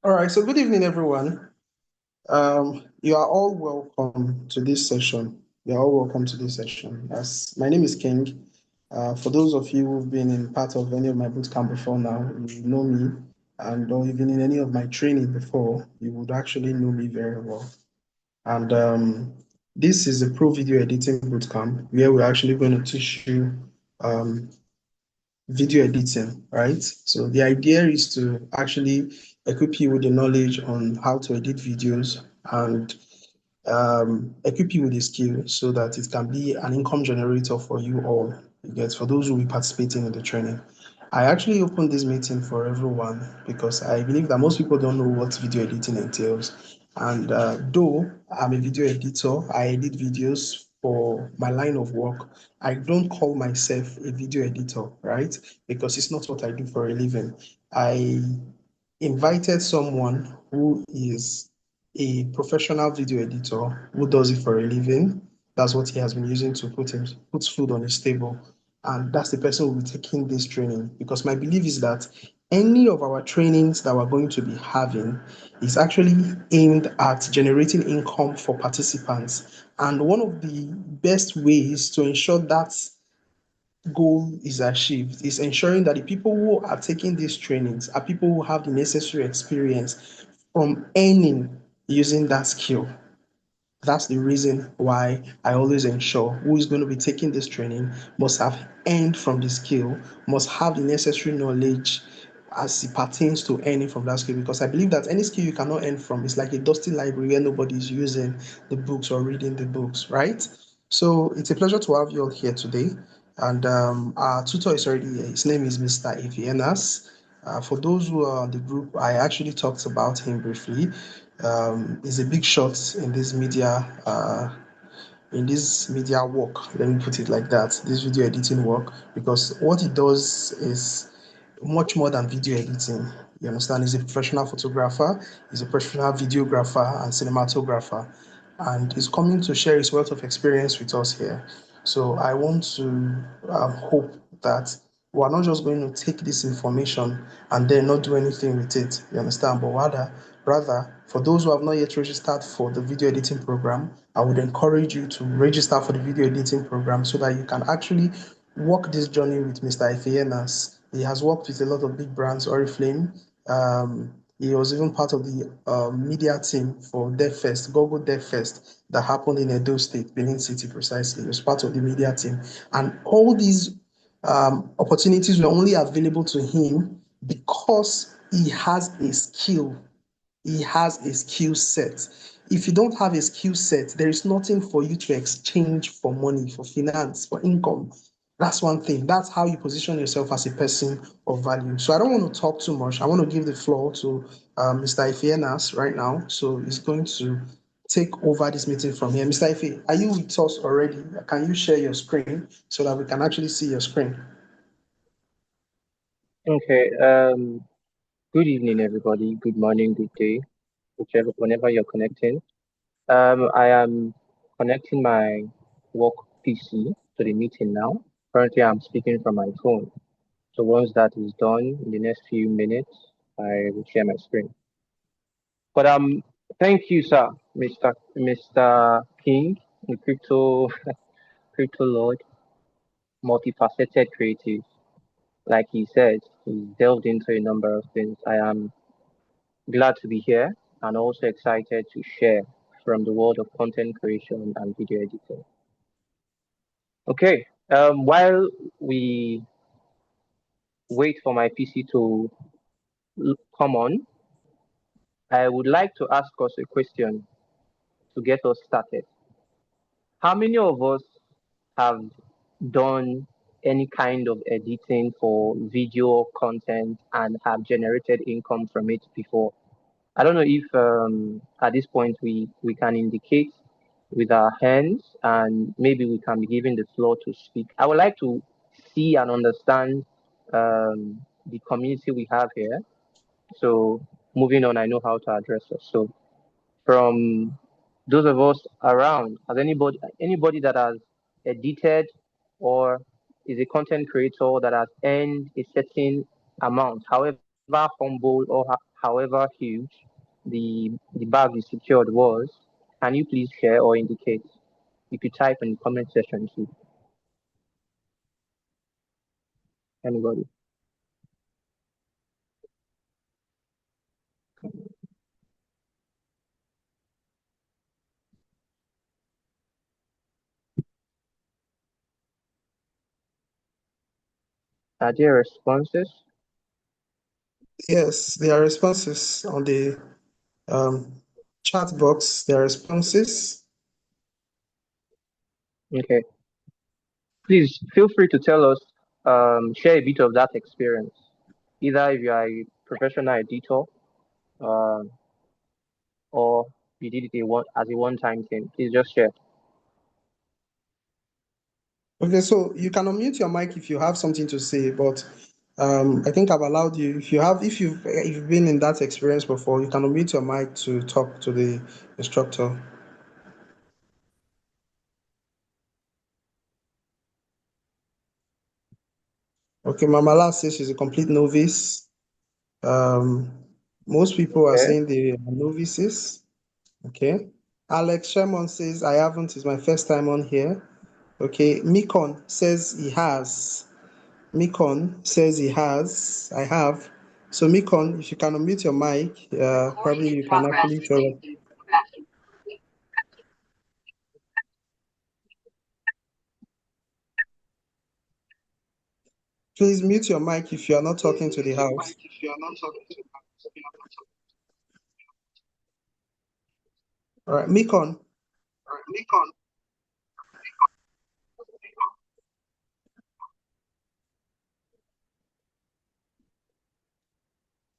All right, so good evening, everyone. You are all welcome to this session. You are all welcome to this session. As my name is King. For those of you who've been in part of any of my bootcamp before now, you know me, and or even in any of my training before, you would actually know me very well. And this is a pro video editing bootcamp where we're actually going to teach you um, video editing, right? So the idea is to actually equip you with the knowledge on how to edit videos and equip you with the skill so that it can be an income generator for you all. You get for those who will be participating in the training. I actually opened this meeting for everyone because I believe that most people don't know what video editing entails. And though I'm a video editor, I edit videos for my line of work. I don't call myself a video editor, right? Because it's not what I do for a living. I invited someone who is a professional video editor who does it for a living. That's what he has been using to put food on his table. And that's the person who will be taking this training. Because my belief is that any of our trainings that we're going to be having is actually aimed at generating income for participants. And one of the best ways to ensure that goal is achieved is ensuring that the people who are taking these trainings are people who have the necessary experience from earning using that skill. That's the reason why I always ensure who is going to be taking this training must have earned from the skill, must have the necessary knowledge as it pertains to earning from that skill. Because I believe that any skill you cannot earn from is like a dusty library where nobody is using the books or reading the books, right? So it's a pleasure to have you all here today. And our tutor is already here. His name is Mr. Evienas. For those who are on the group, I actually talked about him briefly. He's a big shot in this media work. Let me put it like that. This video editing work, because what he does is much more than video editing. You understand? He's a professional photographer, he's a professional videographer and cinematographer, and he's coming to share his wealth of experience with us here. So I want to hope that we're not just going to take this information and then not do anything with it. You understand? But rather, for those who have not yet registered for the video editing program, I would encourage you to register for the video editing program so that you can actually walk this journey with Mr. Ifeyenas. He has worked with a lot of big brands, Oriflame. He was even part of the media team for DevFest, Google DevFest, that happened in Edo State, Benin City precisely. He was part of the media team. And all these opportunities were only available to him because he has a skill. He has a skill set. If you don't have a skill set, there is nothing for you to exchange for money, for finance, for income. That's one thing. That's how you position yourself as a person of value. So I don't want to talk too much. I want to give the floor to Mr. Ifeanas right now. So he's going to take over this meeting from here. Mr. Ife, are you with us already? Can you share your screen so that we can actually see your screen? Okay. Good evening, everybody. Good morning, good day, whenever you're connecting. I am connecting my work PC to the meeting now. Currently, I'm speaking from my phone. So once that is done, in the next few minutes, I will share my screen. But thank you, sir, Mr. King, the crypto lord, multifaceted creative. Like he said, he delved into a number of things. I am glad to be here and also excited to share from the world of content creation and video editing. Okay, while we wait for my PC to come on, I would like to ask us a question to get us started. How many of us have done any kind of editing for video content and have generated income from it before? I don't know if at this point we can indicate with our hands and maybe we can be given the floor to speak. I would like to see and understand the community we have here. So moving on, I know how to address us. So from those of us around, has anybody that has edited or is a content creator that has earned a certain amount, however humble or however huge the bag you secured was, can you please share or indicate? You could type in the comment section too. Anybody? Are there responses? Yes, there are responses on the um, chat box. There are responses. Okay. Please feel free to tell us, share a bit of that experience. Either if you are a professional editor, uh, or you did it as a one-time thing. Please just share. Okay, so you can unmute your mic if you have something to say, but I think I've allowed you. If you've been in that experience before, you can unmute your mic to talk to the instructor. Okay, Mama La says she's a complete novice. Um, most people are Okay. saying they are novices. Okay. Alex Sherman says I haven't. It's my first time on here. Okay. Mikon says he has. Mikon says he has. I have. So Mikon, if you can unmute your mic, probably you can actually tell us. Please mute your mic if you are not talking to the house. All right, Mikon.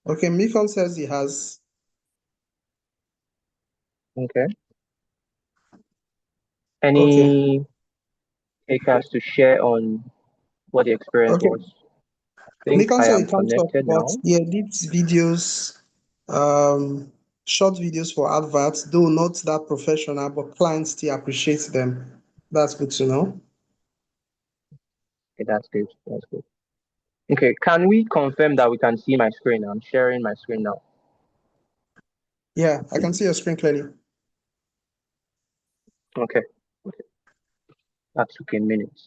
Okay, Mikon says he has. Okay. Okay. Any takers to share on what the experience Okay. was? I think Mikon I said he am can't talk, connected but now. he edits videos, short videos for adverts, though not that professional, but clients still appreciate them. That's good to know. Okay, that's good. That's good. Okay, can we confirm that we can see my screen? I'm sharing my screen now. Yeah, I can see your screen clearly. Okay. Okay. That took a minute.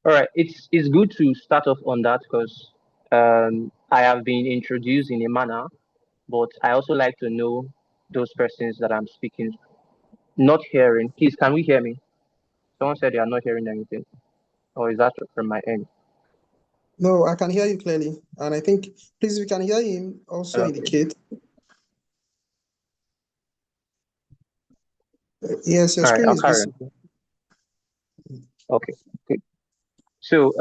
All right. It's good to start off on that because I have been introduced in a manner, but I also like to know those persons that I'm speaking, not hearing. Please, can we hear me? Someone said they are not hearing anything. Or is that from my end? No, I can hear you clearly. And I think, please, if you can hear him, also Okay. indicate. Yes, your All right, screen I'll is carry on. visible. Okay, good. So,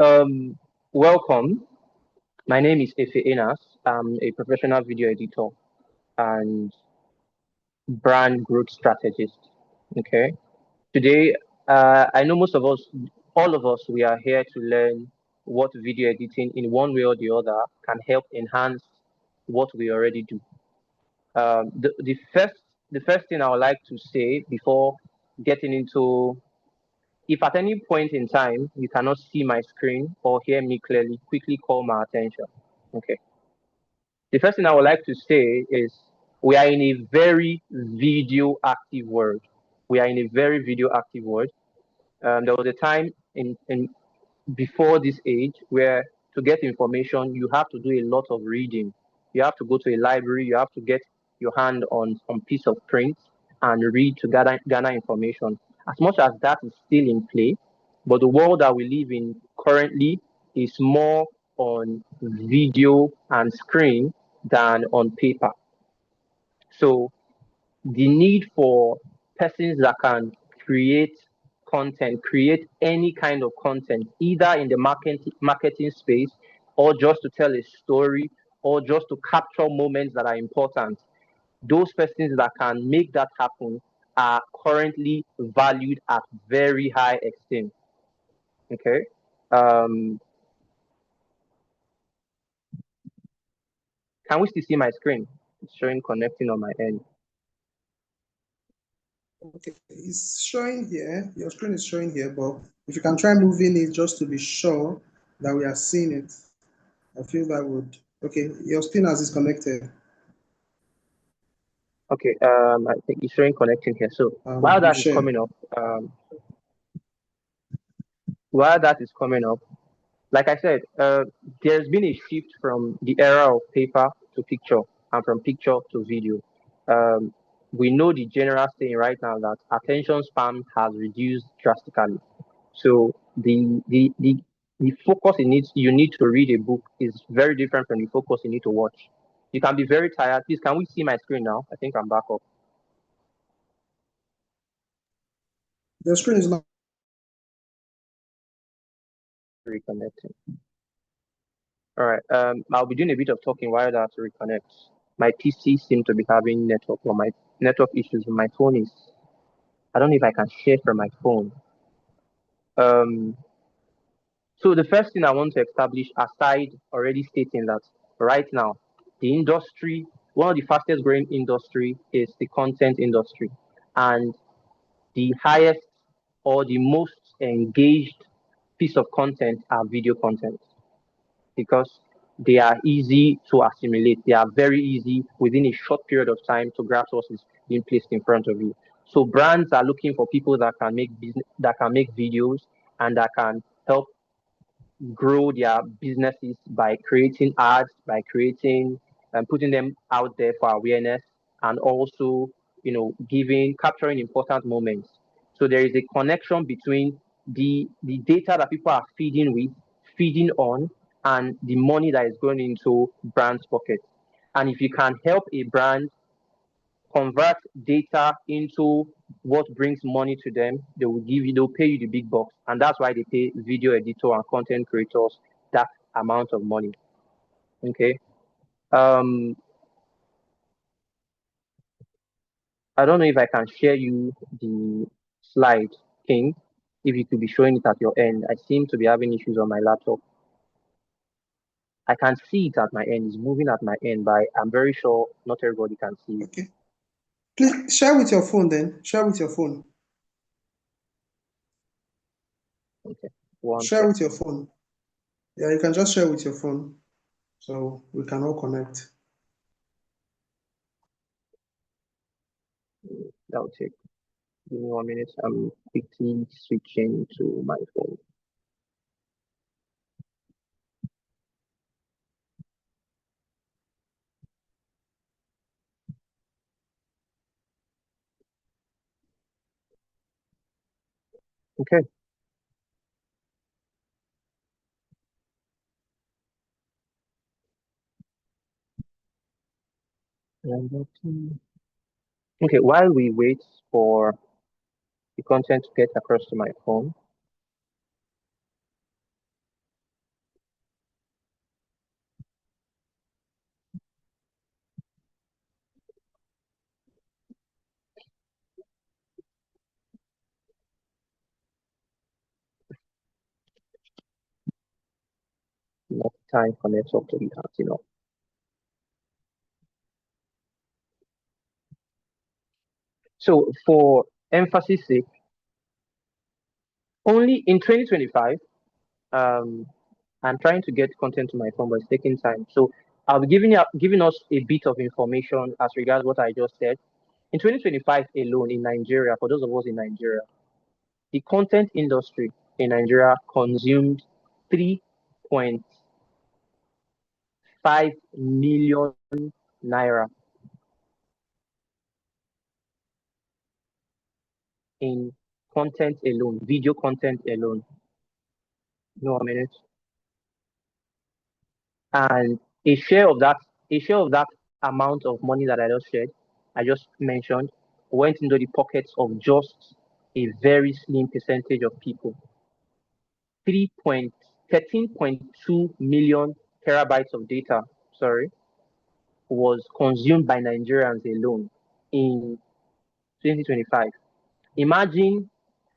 welcome. My name is Efe Enas. I'm a professional video editor and brand growth strategist. Okay. Today, I know most of us, all of us, we are here to learn what video editing in one way or the other can help enhance what we already do. The first thing I would like to say before getting into, if at any point in time you cannot see my screen or hear me clearly, quickly call my attention. Okay. The first thing I would like to say is we are in a very video active world. We are in a very video active world. There was a time in before this age where to get information you have to do a lot of reading. You have to go to a library, you have to get your hand on some piece of print and read to gather information. As much as that is still in play, but the world that we live in currently is more on video and screen than on paper. So the need for persons that can create content, create any kind of content, either in the marketing space or just to tell a story or just to capture moments that are important. Those persons that can make that happen are currently valued at very high extent. Okay. Um, can we still see my screen? It's showing connecting on my end. Okay, it's showing here. Your screen is showing here, but if you can try moving it just to be sure that we are seeing it, I feel that would. Okay, your screen has disconnected. Okay, I think it's showing connecting here. So while You that is share. coming up, while that is coming up, like I said, there's been a shift from the era of paper to picture and from picture to video. Um, we know the general saying right now that attention span has reduced drastically. So the focus you need to read a book is very different from the focus you need to watch. You can be very tired. Please, can we see my screen now? I think I'm back up. The screen is not. Reconnecting. All right. I'll be doing a bit of talking while that reconnects. My PC seems to be having network or my network issues. My phone is. I don't know if I can share from my phone. Um. So the first thing I want to establish, aside already stating that right now, the industry, one of the fastest growing industry is the content industry, and the highest or the most engaged piece of content are video content, because they are easy to assimilate. They are very easy within a short period of time to grasp what is being placed in front of you. So brands are looking for people that can make business, that can make videos, and that can help grow their businesses by creating ads, by creating and putting them out there for awareness, and also, giving capturing important moments. So there is a connection between the data that people are feeding on, and the money that is going into brands' pockets. And if you can help a brand convert data into what brings money to them, they'll pay you the big bucks. And that's why they pay video editor and content creators that amount of money. Okay. Um, I don't know if I can share you the slide, King. If you could be showing it at your end. I seem to be having issues on my laptop. I can see it at my end. It's moving at my end, but I'm very sure not everybody can see it. Okay. Please share with your phone then. Share with your phone. Okay. One Share sec. with your phone. Yeah, you can just share with your phone so we can all connect. That'll take. Give me 1 minute. I'm quickly switching to my phone. Okay. Okay, while we wait for the content to get across to my phone, enough time for network to be acting up. So for emphasis sake, only in 2025, um, I'm trying to get content to my phone, but it's taking time. So I'll be giving us a bit of information as regards what I just said. In 2025 alone in Nigeria, for those of us in Nigeria, the content industry in Nigeria consumed 3.5 million naira in content alone, video content alone. No, a minute. And a share of that, a share of that amount of money that I just mentioned, went into the pockets of just a very slim percentage of people. 13.2 million terabytes of data, sorry, was consumed by Nigerians alone in 2025. Imagine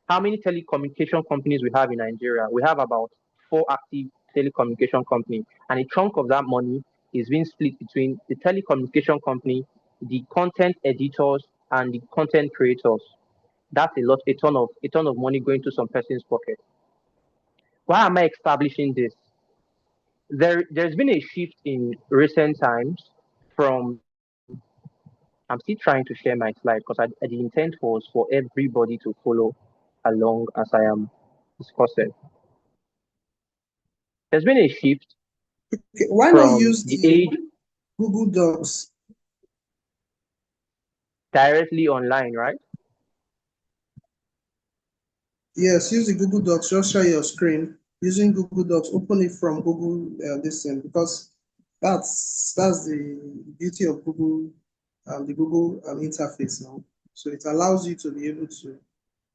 how many telecommunication companies we have in Nigeria. We have about four active telecommunication companies, and a chunk of that money is being split between the telecommunication company, the content editors, and the content creators. That's a ton of money going to some person's pocket. Why am I establishing this? There's been a shift in recent times from I'm still trying to share my slide because the intent was for everybody to follow along as I am discussing. There's been a shift Okay, why not from use the the age Google Docs? directly online, right? Yes, use the Google Docs. Just share your screen using Google Docs. Open it from Google this thing, because that's the beauty of Google, the Google interface now. So it allows you to be able to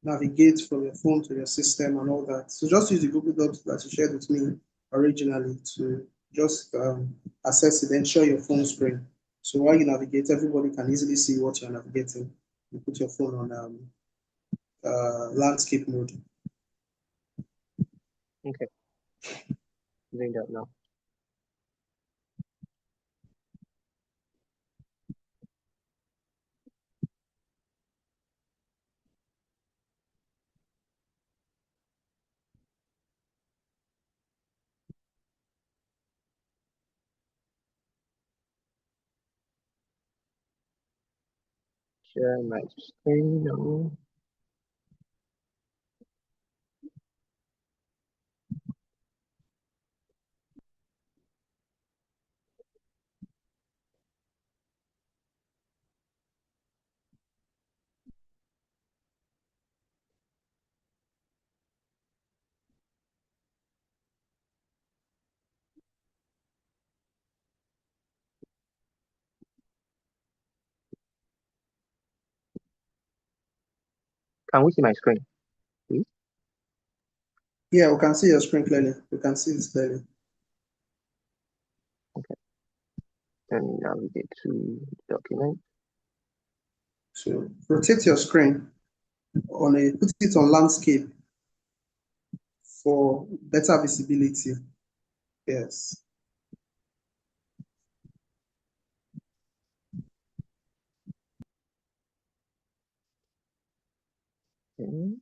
navigate from your phone to your system and all that. So just use the Google Docs that you shared with me originally to just access it and share your phone screen. So while you navigate, everybody can easily see what you're navigating. You put your phone on landscape mode. Okay, doing that now. Share my screen now. Can we see my screen, please? Yeah, we can see your screen clearly. We can see this clearly. Okay, then navigate to document. So rotate your screen put it on landscape for better visibility. Yes. Okay.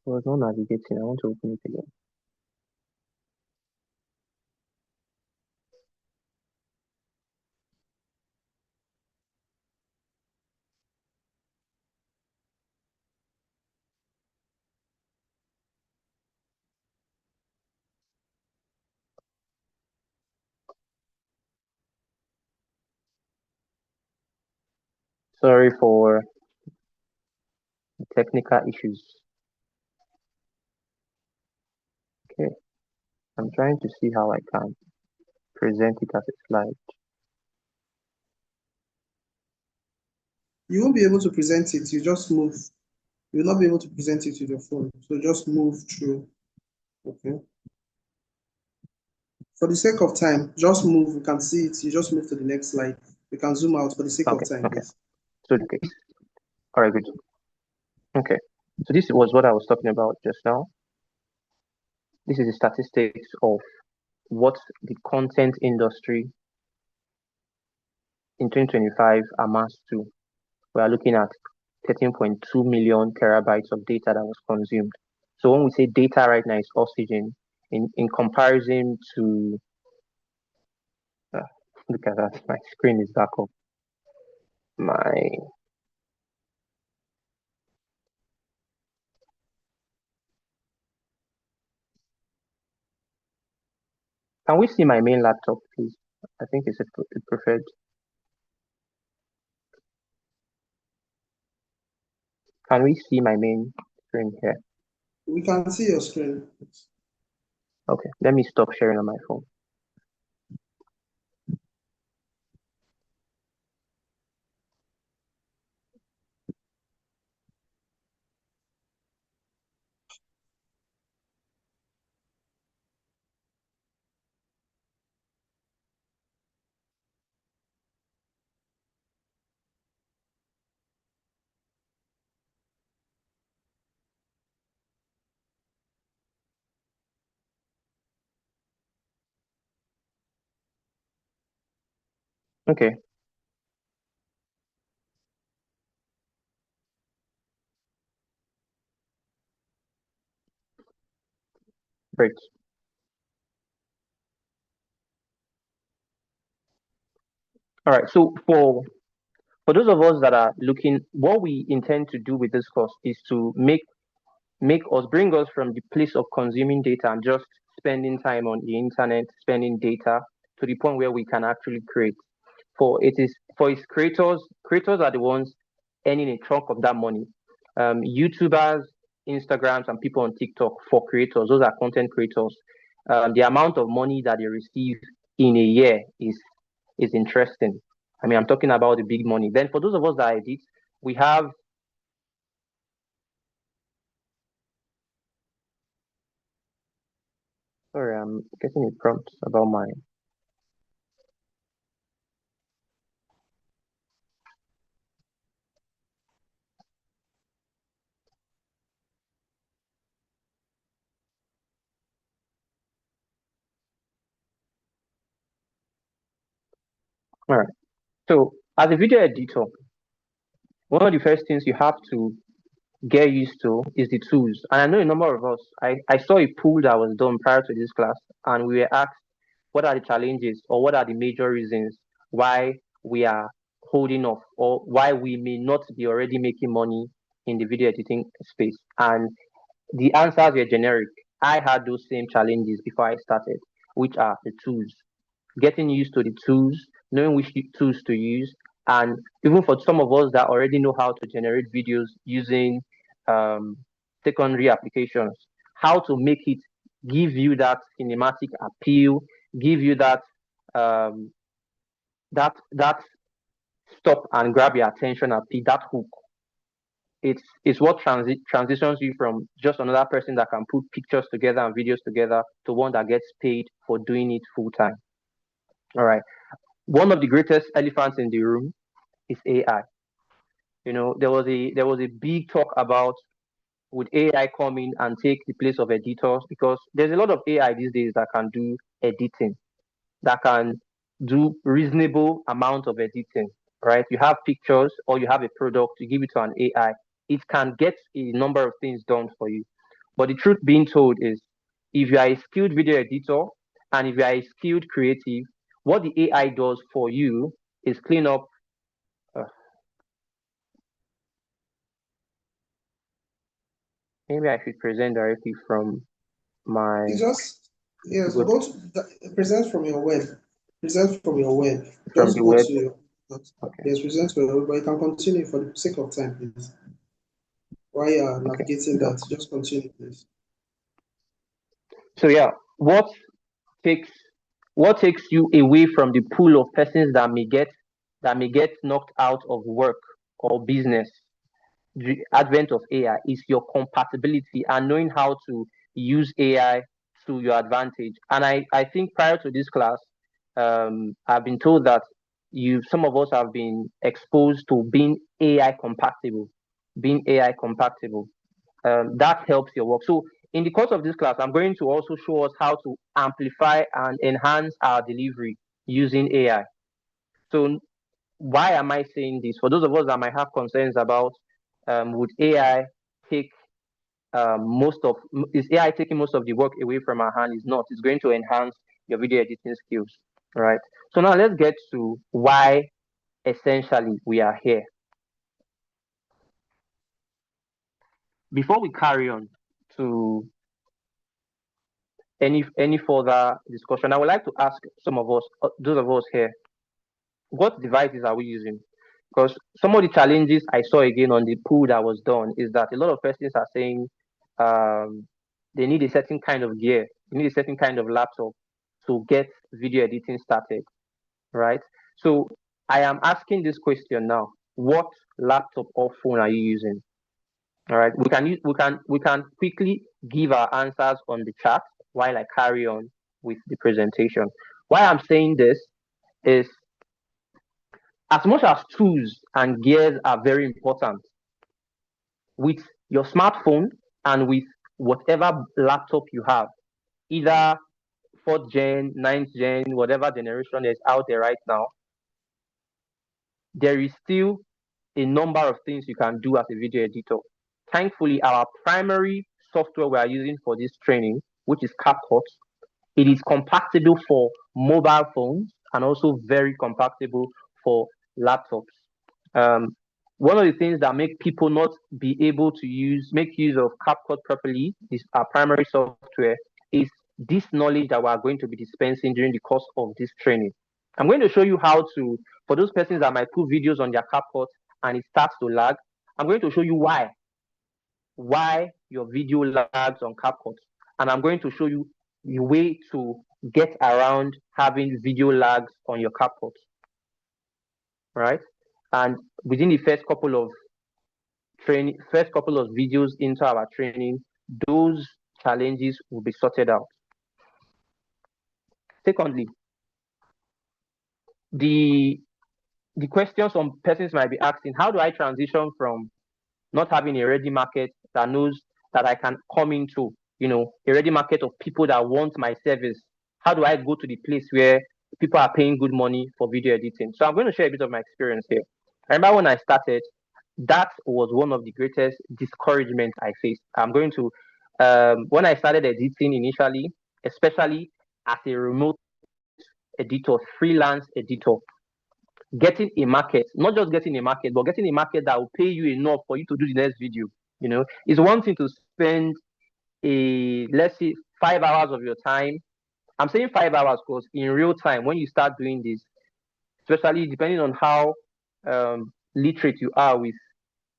There was no navigating. I want to open it again. Sorry for the technical issues. Okay, I'm trying to see how I can present it as a slide. You won't be able to present it. You just move. You'll not be able to present it with your phone. So just move through. Okay. For the sake of time, just move. We can see it. You just move to the next slide. We can zoom out for the sake of Okay, time, okay. please. So the case. All right, good. Okay. So this was what I was talking about just now. This is the statistics of what the content industry in 2025 amassed to. We are looking at 13.2 million terabytes of data that was consumed. So when we say data right now is oxygen, in comparison to, uh, look at that, my screen is back up. Can we see my main laptop, please? I think it's a preferred. Can we see my main screen here? We can see your screen. Okay, let me stop sharing on my phone. Okay, Great. All right. So for those of us that are looking, what we intend to do with this course is to bring us from the place of consuming data and just spending time on the internet, spending data to the point where we can actually create. For its creators, creators are the ones earning a chunk of that money. YouTubers, Instagrams, and people on TikTok for creators, those are content creators. The amount of money that they receive in a year is interesting. I mean, I'm talking about the big money. Then for those of us that edit, we have. Sorry, I'm getting a prompt about my. All right. So as a video editor, one of the first things you have to get used to is the tools. And I know a number of us, I saw a poll that was done prior to this class, and we were asked what are the challenges or what are the major reasons why we are holding off or why we may not be already making money in the video editing space. And the answers were generic. I had those same challenges before I started, which are the tools, getting used to the tools, knowing which tools to use, and even for some of us that already know how to generate videos using um, secondary applications, how to make it give you that cinematic appeal, give you um, that stop and grab your attention appeal, that hook. It's what transitions you from just another person that can put pictures together and videos together to one that gets paid for doing it full time. All right. One of the greatest elephants in the room is AI. You know, there was a big talk about would AI come in and take the place of editors, because there's a lot of AI these days that can do editing, that can do reasonable amount of editing, right? You have pictures or you have a product, you give it to an AI, it can get a number of things done for you. But the truth being told is, if you are a skilled video editor and if you are a skilled creative, what the AI does for you is clean up. Uh, Maybe I should present directly from my You just, yes, good go to present from your web. Present from your web. from Just the go web. to your, Okay, yes, present from your web, but you can continue for the sake of time, please. While you are okay. navigating So, that, just continue, please. so yeah, takes what takes you away from the pool of persons that may get knocked out of work or business, the advent of AI, is your compatibility and knowing how to use AI to your advantage. And I think prior to this class, I've been told that some of us have been exposed to being AI compatible, being AI compatible. That helps your work. So in the course of this class, I'm going to also show us how to amplify and enhance our delivery using AI. So why am I saying this? For those of us that might have concerns about would AI take most of is AI taking most of the work away from our hand? Is not. It's going to enhance your video editing skills. Right. So now let's get to why essentially we are here. Before we carry on to any further discussion, I would like to ask some of us, those of us here, what devices are we using? Because some of the challenges I saw again on the pool that was done is that a lot of persons are saying um, they need a certain kind of gear, they need a certain kind of laptop to get video editing started, right? So I am asking this question now: what laptop or phone are you using? All right, we can quickly give our answers on the chat while I carry on with the presentation. Why I'm saying this is, as much as tools and gears are very important, with your smartphone and with whatever laptop you have, either fourth gen, ninth gen, whatever generation is out there right now, there is still a number of things you can do as a video editor. Thankfully, our primary software we are using for this training which is CapCut. It is compatible for mobile phones and also very compatible for laptops. Um, One of the things that make people not be able to make use of CapCut properly is our primary software is this knowledge that we are going to be dispensing during the course of this training. I'm going to show you how to, for those persons that might put videos on their CapCut and it starts to lag, I'm going to show you why your video lags on CapCut. And I'm going to show you the way to get around having video lags on your CapCut, right? And within the first couple of videos into our training, those challenges will be sorted out. Secondly, the the question some persons might be asking, how do I transition from not having a ready market that knows that I can come into, a ready market of people that want my service? How do I go to the place where people are paying good money for video editing? So I'm going to share a bit of my experience here. I remember when I started, that was one of the greatest discouragements I faced. When I started editing initially, especially as a remote editor, freelance editor, getting a market, not just getting a market, but getting a market that will pay you enough for you to do the next video, is one thing to spend let's say 5 hours of your time. I'm saying 5 hours because in real time, when you start doing this, especially depending on how literate you are with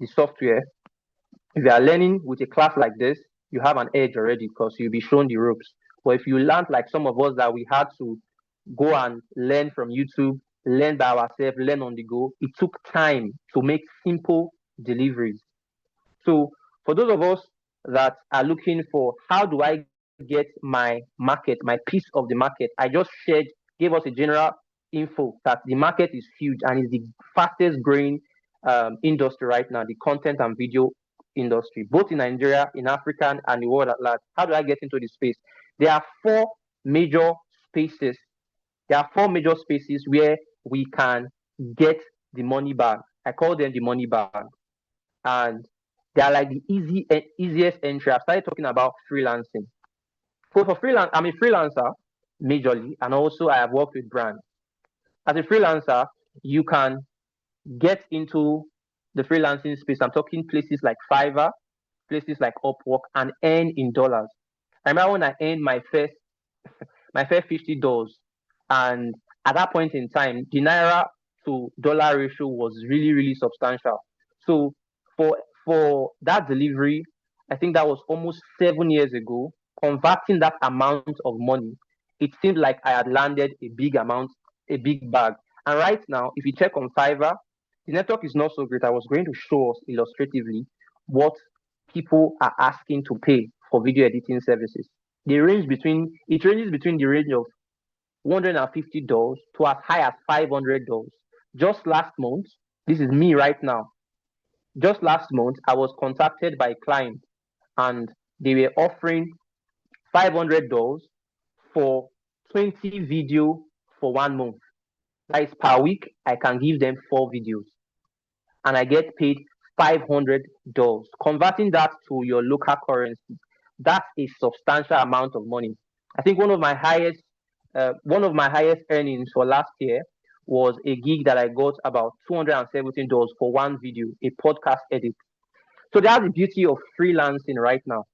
the software, if you are learning with a class like this, you have an edge already because you'll be shown the ropes. But if you learn like some of us that we had to go and learn from YouTube, learn by ourselves, learn on the go, it took time to make simple deliveries. So for those of us that are looking for how do I get my market, my piece of the market, I just gave us a general info that the market is huge and is the fastest growing industry right now, the content and video industry, both in Nigeria, in Africa, and the world at large. How do I get into this space? There are four major spaces. There are four major spaces where we can get the money bag. I call them the money bag, and they are like the easiest entry. I've started talking about freelancing. So for freelance, I'm a freelancer majorly, and also I have worked with brands. As a freelancer, you can get into the freelancing space. I'm talking places like Fiverr, places like Upwork, and earn in dollars. I remember when I earned my first $50, and at that point in time, the naira to dollar ratio was really really substantial. So for for that delivery, I think that was almost 7 years ago. Converting that amount of money, it seemed like I had landed a big amount, a big bag. And right now, if you check on Fiverr, the network is not so great. I was going to show us illustratively what people are asking to pay for video editing services. It ranges between the range of $150 to as high as $500. Just last month, this is me right now. Just last month, I was contacted by a client and they were offering $500 for 20 video for 1 month. That is per week. I can give them 4 videos and I get paid $500. Converting that to your local currency, that's a substantial amount of money. I think one of my highest earnings for last year was a gig that I got about $217 for one video, a podcast edit. So that's the beauty of freelancing right now.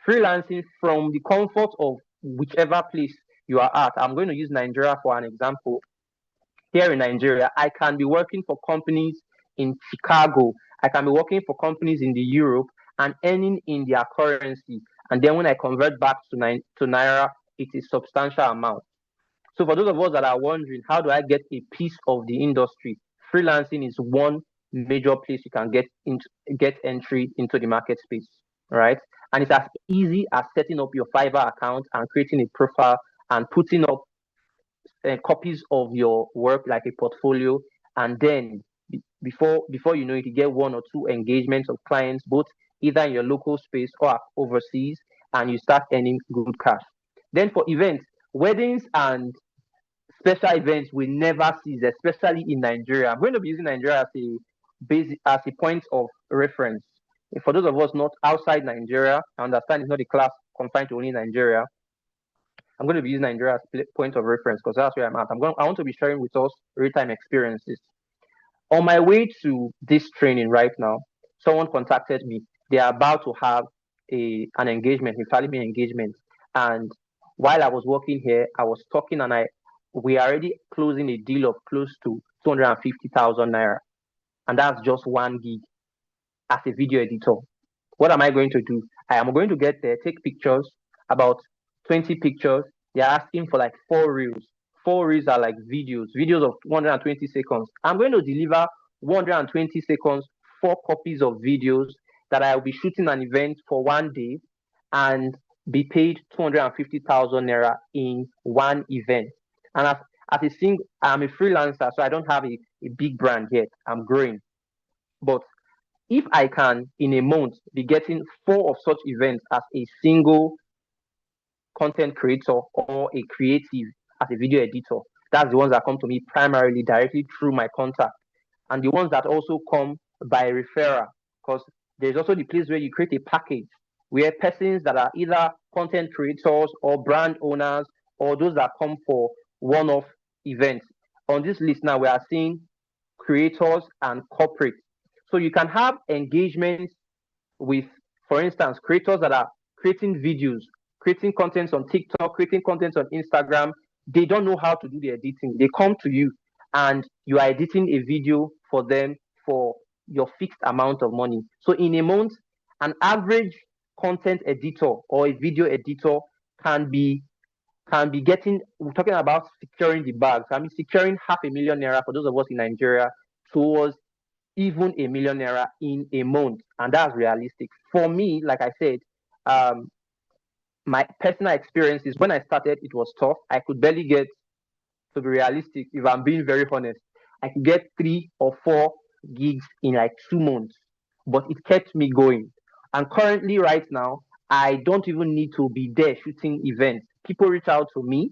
Freelancing from the comfort of whichever place you are at. I'm going to use Nigeria for an example. Here in Nigeria, I can be working for companies in Chicago. I can be working for companies in the Europe and earning in their currency. And then when I convert back to Naira, it's a substantial amount. So for those of us that are wondering, how do I get a piece of the industry? Freelancing is one major place you can get entry into the market space, right? And it's as easy as setting up your Fiverr account and creating a profile and putting up copies of your work like a portfolio, and then before you know it, you get one or two engagements of clients, both either in your local space or overseas, and you start earning good cash. Then for events, weddings and special events will never cease, especially in Nigeria. I'm going to be using Nigeria as a point of reference. For those of us not outside Nigeria, I understand it's not a class confined to only Nigeria. I'm going to be using Nigeria as point of reference because that's where I'm at. I want to be sharing with us real-time experiences. On my way to this training right now, someone contacted me. They are about to have an engagement, a family engagement. And while I was working here, I was talking and we are already closing a deal of close to 250,000 naira. And that's just 1 gig as a video editor. What am I going to do? I am going to get there, take pictures, about 20 pictures. They're asking for like 4 reels. 4 reels are like videos of 120 seconds. I'm going to deliver 120 seconds, 4 copies of videos that I will be shooting an event for 1 day and be paid 250,000 naira in one event. And as a single, I'm a freelancer, so I don't have a big brand yet. I'm growing. But if I can in a month be getting 4 of such events as a single content creator or a creative as a video editor, that's the ones that come to me primarily directly through my contact, and the ones that also come by referral, because there's also the place where you create a package where persons that are either content creators or brand owners or those that come for one-off events. On this list now, we are seeing creators and corporate. So you can have engagements with, for instance, creators that are creating videos, creating content on TikTok, creating content on Instagram. They don't know how to do the editing. They come to you and you are editing a video for them for your fixed amount of money. So in a month, an average content editor or a video editor can be getting, we're talking about securing the bags. I mean, securing 500,000 naira for those of us in Nigeria towards even 1 million naira in a month, and that's realistic. For me, like I said, um, my personal experience is when I started, it was tough. I could barely get, to be realistic, if I'm being very honest, I could get 3 or 4 gigs in like 2 months, but it kept me going. And currently, right now, I don't even need to be there shooting events. People reach out to me,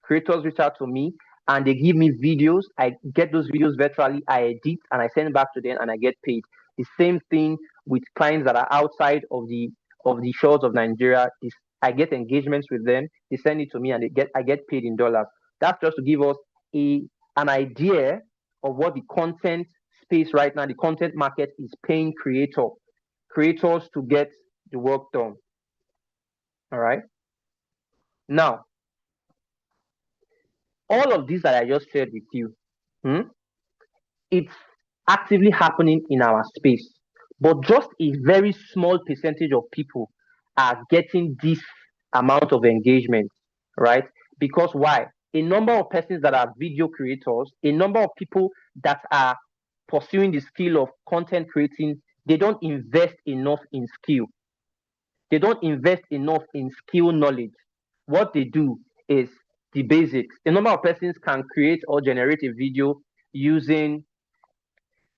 creators reach out to me, and they give me videos. I get those videos virtually, I edit, and I send back to them, and I get paid. The same thing with clients that are outside of the shores of Nigeria. I get engagements with them. They send it to me, and I get paid in dollars. That's just to give us a an idea of what the content space right now, the content market is paying creators to get the work done. All right. Now, all of this that I just shared with you, hmm, it's actively happening in our space, but just a very small percentage of people are getting this amount of engagement, right? Because why? A number of persons that are video creators, a number of people that are pursuing the skill of content creating, they don't invest enough in skill. They don't invest enough in skill knowledge. What they do is the basics. A number of persons can create or generate a video using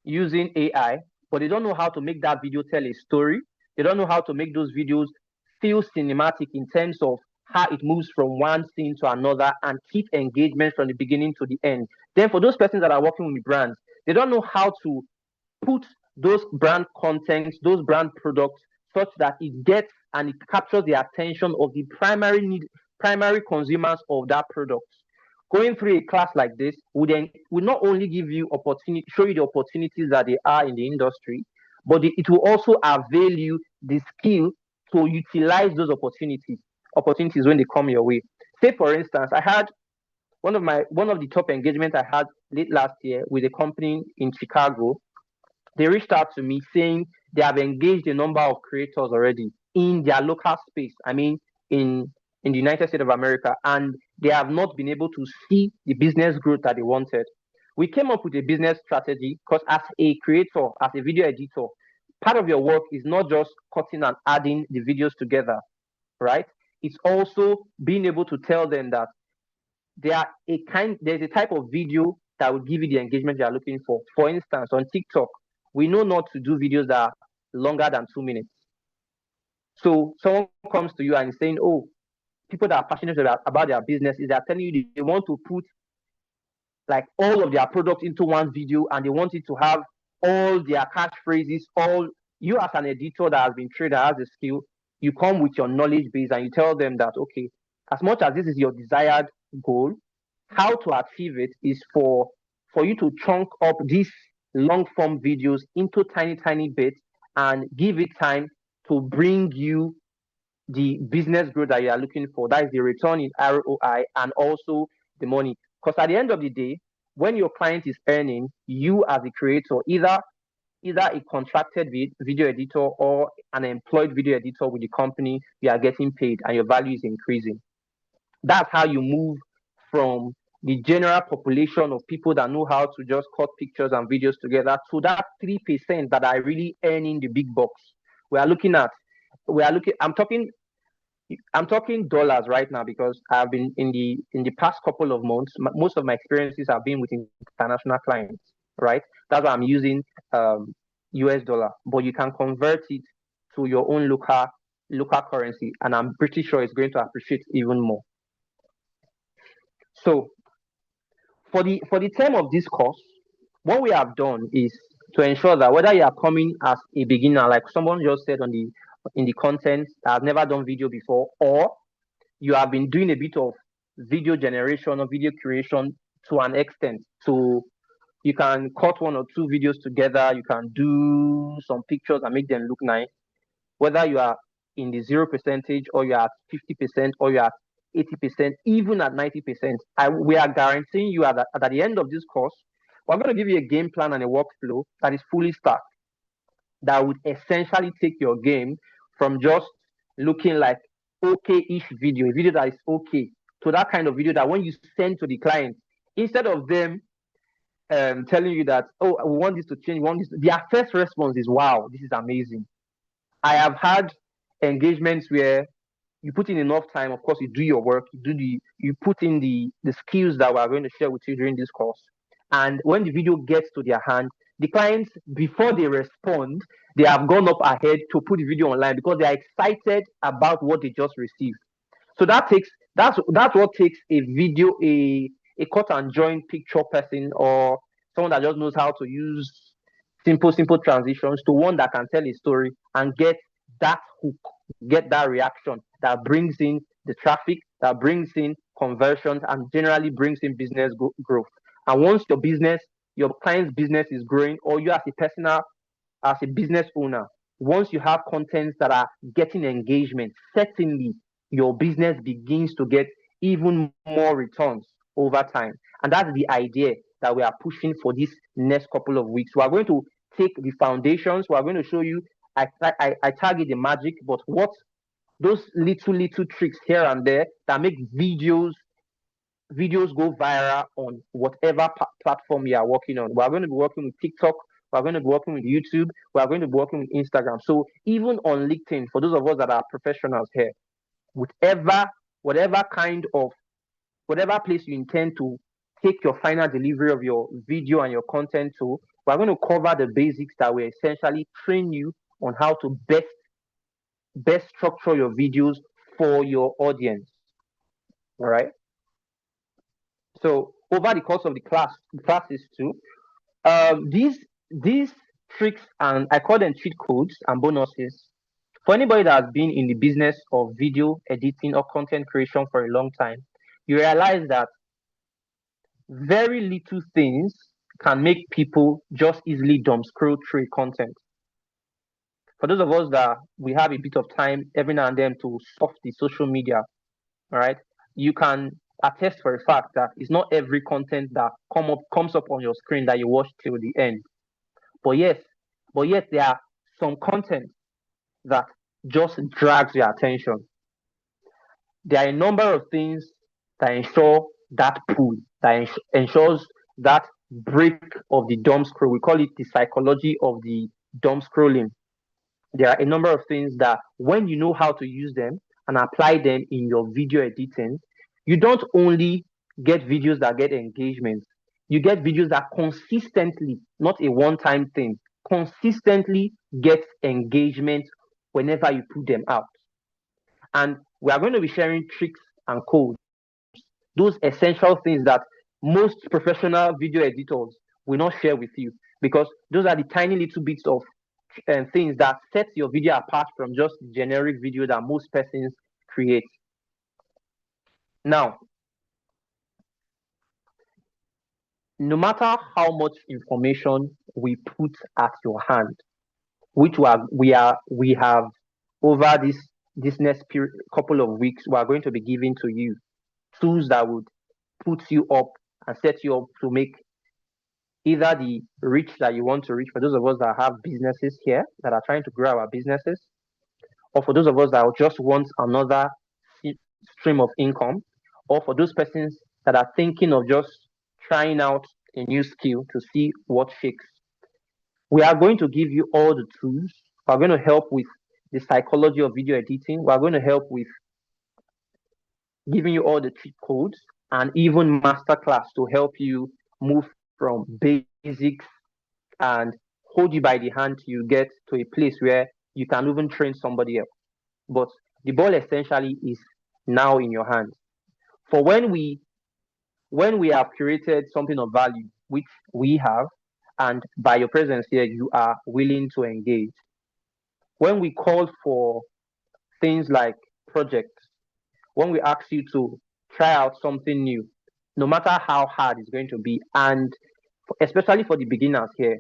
AI, but they don't know how to make that video tell a story. They don't know how to make those videos feel cinematic in terms of how it moves from one scene to another and keep engagement from the beginning to the end. Then for those persons that are working with brands, they don't know how to put those brand contents, those brand products, such that it gets and it captures the attention of the primary consumers of that product. Going through a class like this would not only give you opportunity, show you the opportunities that they are in the industry, but it will also avail you the skill to utilize those opportunities when they come your way. Say for instance, I had one of the top engagements I had late last year with a company in Chicago. They reached out to me saying they have engaged a number of creators already in their local space. I mean, in the United States of America, and they have not been able to see the business growth that they wanted. We came up with a business strategy because, as a creator, as a video editor, part of your work is not just cutting and adding the videos together, right? It's also being able to tell them that there's a type of video that will give you the engagement you are looking for. For instance, on TikTok, we know not to do videos that are longer than 2 minutes. So someone comes to you and is saying, "Oh, people that are passionate about their businesses, they are telling you they want to put like all of their products into one video and they want it to have all their catchphrases, all you as an editor that has been trained, that has a skill, you come with your knowledge base and you tell them that, okay, as much as this is your desired goal, how to achieve it is for you to chunk up these long form videos into tiny bits and give it time to bring you the business growth that you are looking for. That is the return in ROI and also the money. Because at the end of the day, when your client is earning, you as a creator, either a contracted video editor or an employed video editor with the company, you are getting paid and your value is increasing. That's how you move from the general population of people that know how to just cut pictures and videos together to that 3% that are really earning the big bucks. We are looking at we are looking I'm talking dollars right now because I've been in the past couple of months. Most of my experiences have been with international clients, right? That's why I'm using US dollar, but you can convert it to your own local currency, and I'm pretty sure it's going to appreciate even more. So for the term of this course, what we have done is to ensure that whether you are coming as a beginner, like someone just said on the in the content, that have never done video before, or you have been doing a bit of video generation or video creation to an extent. So you can cut one or two videos together, you can do some pictures and make them look nice. Whether you are in the 0% or you're at 50% or you're at 80%, even at 90%, we are guaranteeing you at the end of this course, we're going to give you a game plan and a workflow that is fully stacked that would essentially take your game from just looking like okay-ish video, a video that is okay, to that kind of video that when you send to the client, instead of them telling you that, oh, we want this to change, we want this, their first response is, wow, this is amazing. I have had engagements where you put in enough time, of course, you do your work, you put in the skills that we are going to share with you during this course. And when the video gets to their hand, the clients, before they respond, they have gone up ahead to put the video online because they are excited about what they just received. So that's what takes a video, a cut and join picture person or someone that just knows how to use simple transitions to one that can tell a story and get that hook, get that reaction that brings in the traffic, that brings in conversions, and generally brings in business growth. And once your client's business is growing, or you as a business owner, once you have contents that are getting engagement, certainly your business begins to get even more returns over time. And that's the idea that we are pushing for this next couple of weeks. We are going to take the foundations. We are going to show you. I target the magic, but what those little tricks here and there that make videos go viral on whatever platform you are working on. We are going to be working with TikTok. We are going to be working with YouTube. We are going to be working with Instagram. So even on LinkedIn, for those of us that are professionals here, whatever whatever kind of whatever place you intend to take your final delivery of your video and your content to, we're going to cover the basics that will essentially train you on how to best structure your videos for your audience. All right. So over the course of the classes too, these tricks, and I call them cheat codes and bonuses, for anybody that has been in the business of video editing or content creation for a long time, you realize that very little things can make people just easily dump scroll through content. For those of us that we have a bit of time every now and then to surf the social media, all right, you can attest for a fact that it's not every content that comes up on your screen that you watch till the end. But yes, there are some content that just drags your attention. There are a number of things that ensure that pull, that ensures that break of the dumb scroll. We call it the psychology of the dumb scrolling. There are a number of things that when you know how to use them and apply them in your video editing, you don't only get videos that get engagement, you get videos that consistently, not a one-time thing, consistently get engagement whenever you put them out. And we are going to be sharing tricks and codes, those essential things that most professional video editors will not share with you, because those are the tiny little bits of things that set your video apart from just the generic video that most persons create. Now, no matter how much information we put at your hand, which we have over this next couple of weeks, we are going to be giving to you tools that would put you up and set you up to make either the reach that you want to reach for those of us that have businesses here that are trying to grow our businesses, or for those of us that just want another stream of income, or for those persons that are thinking of just trying out a new skill to see what shakes. We are going to give you all the tools. We are going to help with the psychology of video editing. We are going to help with giving you all the cheat codes and even masterclass to help you move from basics and hold you by the hand till you get to a place where you can even train somebody else. But the ball essentially is now in your hands. For when we have created something of value, which we have, and by your presence here, you are willing to engage. When we call for things like projects, when we ask you to try out something new, no matter how hard it's going to be, and especially for the beginners here,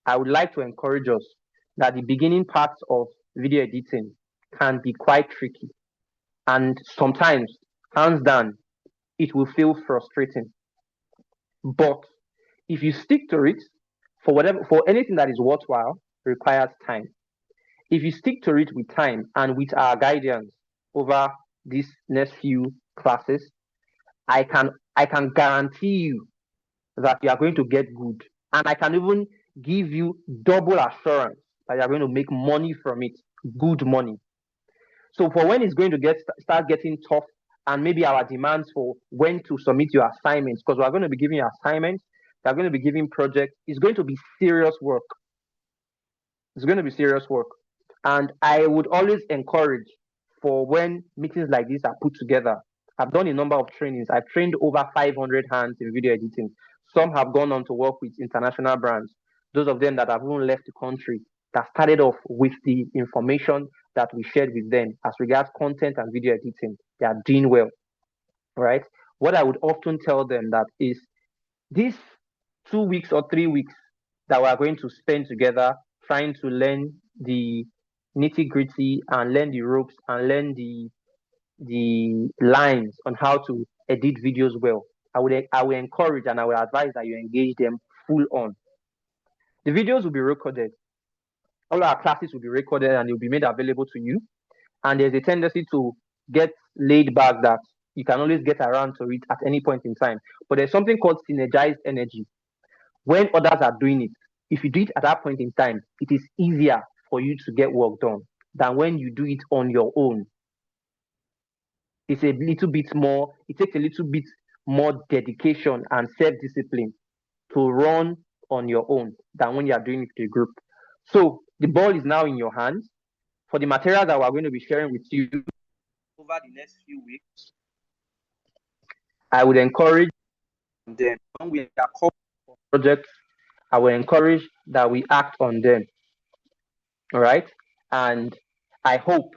I would like to encourage us that the beginning parts of video editing can be quite tricky. And sometimes, hands down, it will feel frustrating. But if you stick to it, for anything that is worthwhile, requires time. If you stick to it with time and with our guidance over these next few classes, I can guarantee you that you are going to get good. And I can even give you double assurance that you are going to make money from it, good money. So for when it's going to start getting tough, and maybe our demands for when to submit your assignments, because we're going to be giving you assignments, we're going to be giving projects. It's going to be serious work. It's going to be serious work. And I would always encourage for when meetings like this are put together. I've done a number of trainings. I've trained over 500 hands in video editing. Some have gone on to work with international brands. Those of them that have even left the country, that started off with the information that we shared with them as regards content and video editing. They are doing well, right? What I would often tell them that is these 2 weeks or 3 weeks that we are going to spend together trying to learn the nitty gritty and learn the ropes and learn the lines on how to edit videos well. I will encourage and I will advise that you engage them full on. The videos will be recorded. All our classes will be recorded and it will be made available to you. And there's a tendency to get laid back that you can always get around to it at any point in time. But there's something called synergized energy. When others are doing it, if you do it at that point in time, it is easier for you to get work done than when you do it on your own. It takes a little bit more dedication and self-discipline to run on your own than when you are doing it with a group. So the ball is now in your hands. For the material that we're going to be sharing with you over the next few weeks, I would encourage them when we are called for projects, I will encourage that we act on them. All right. And I hope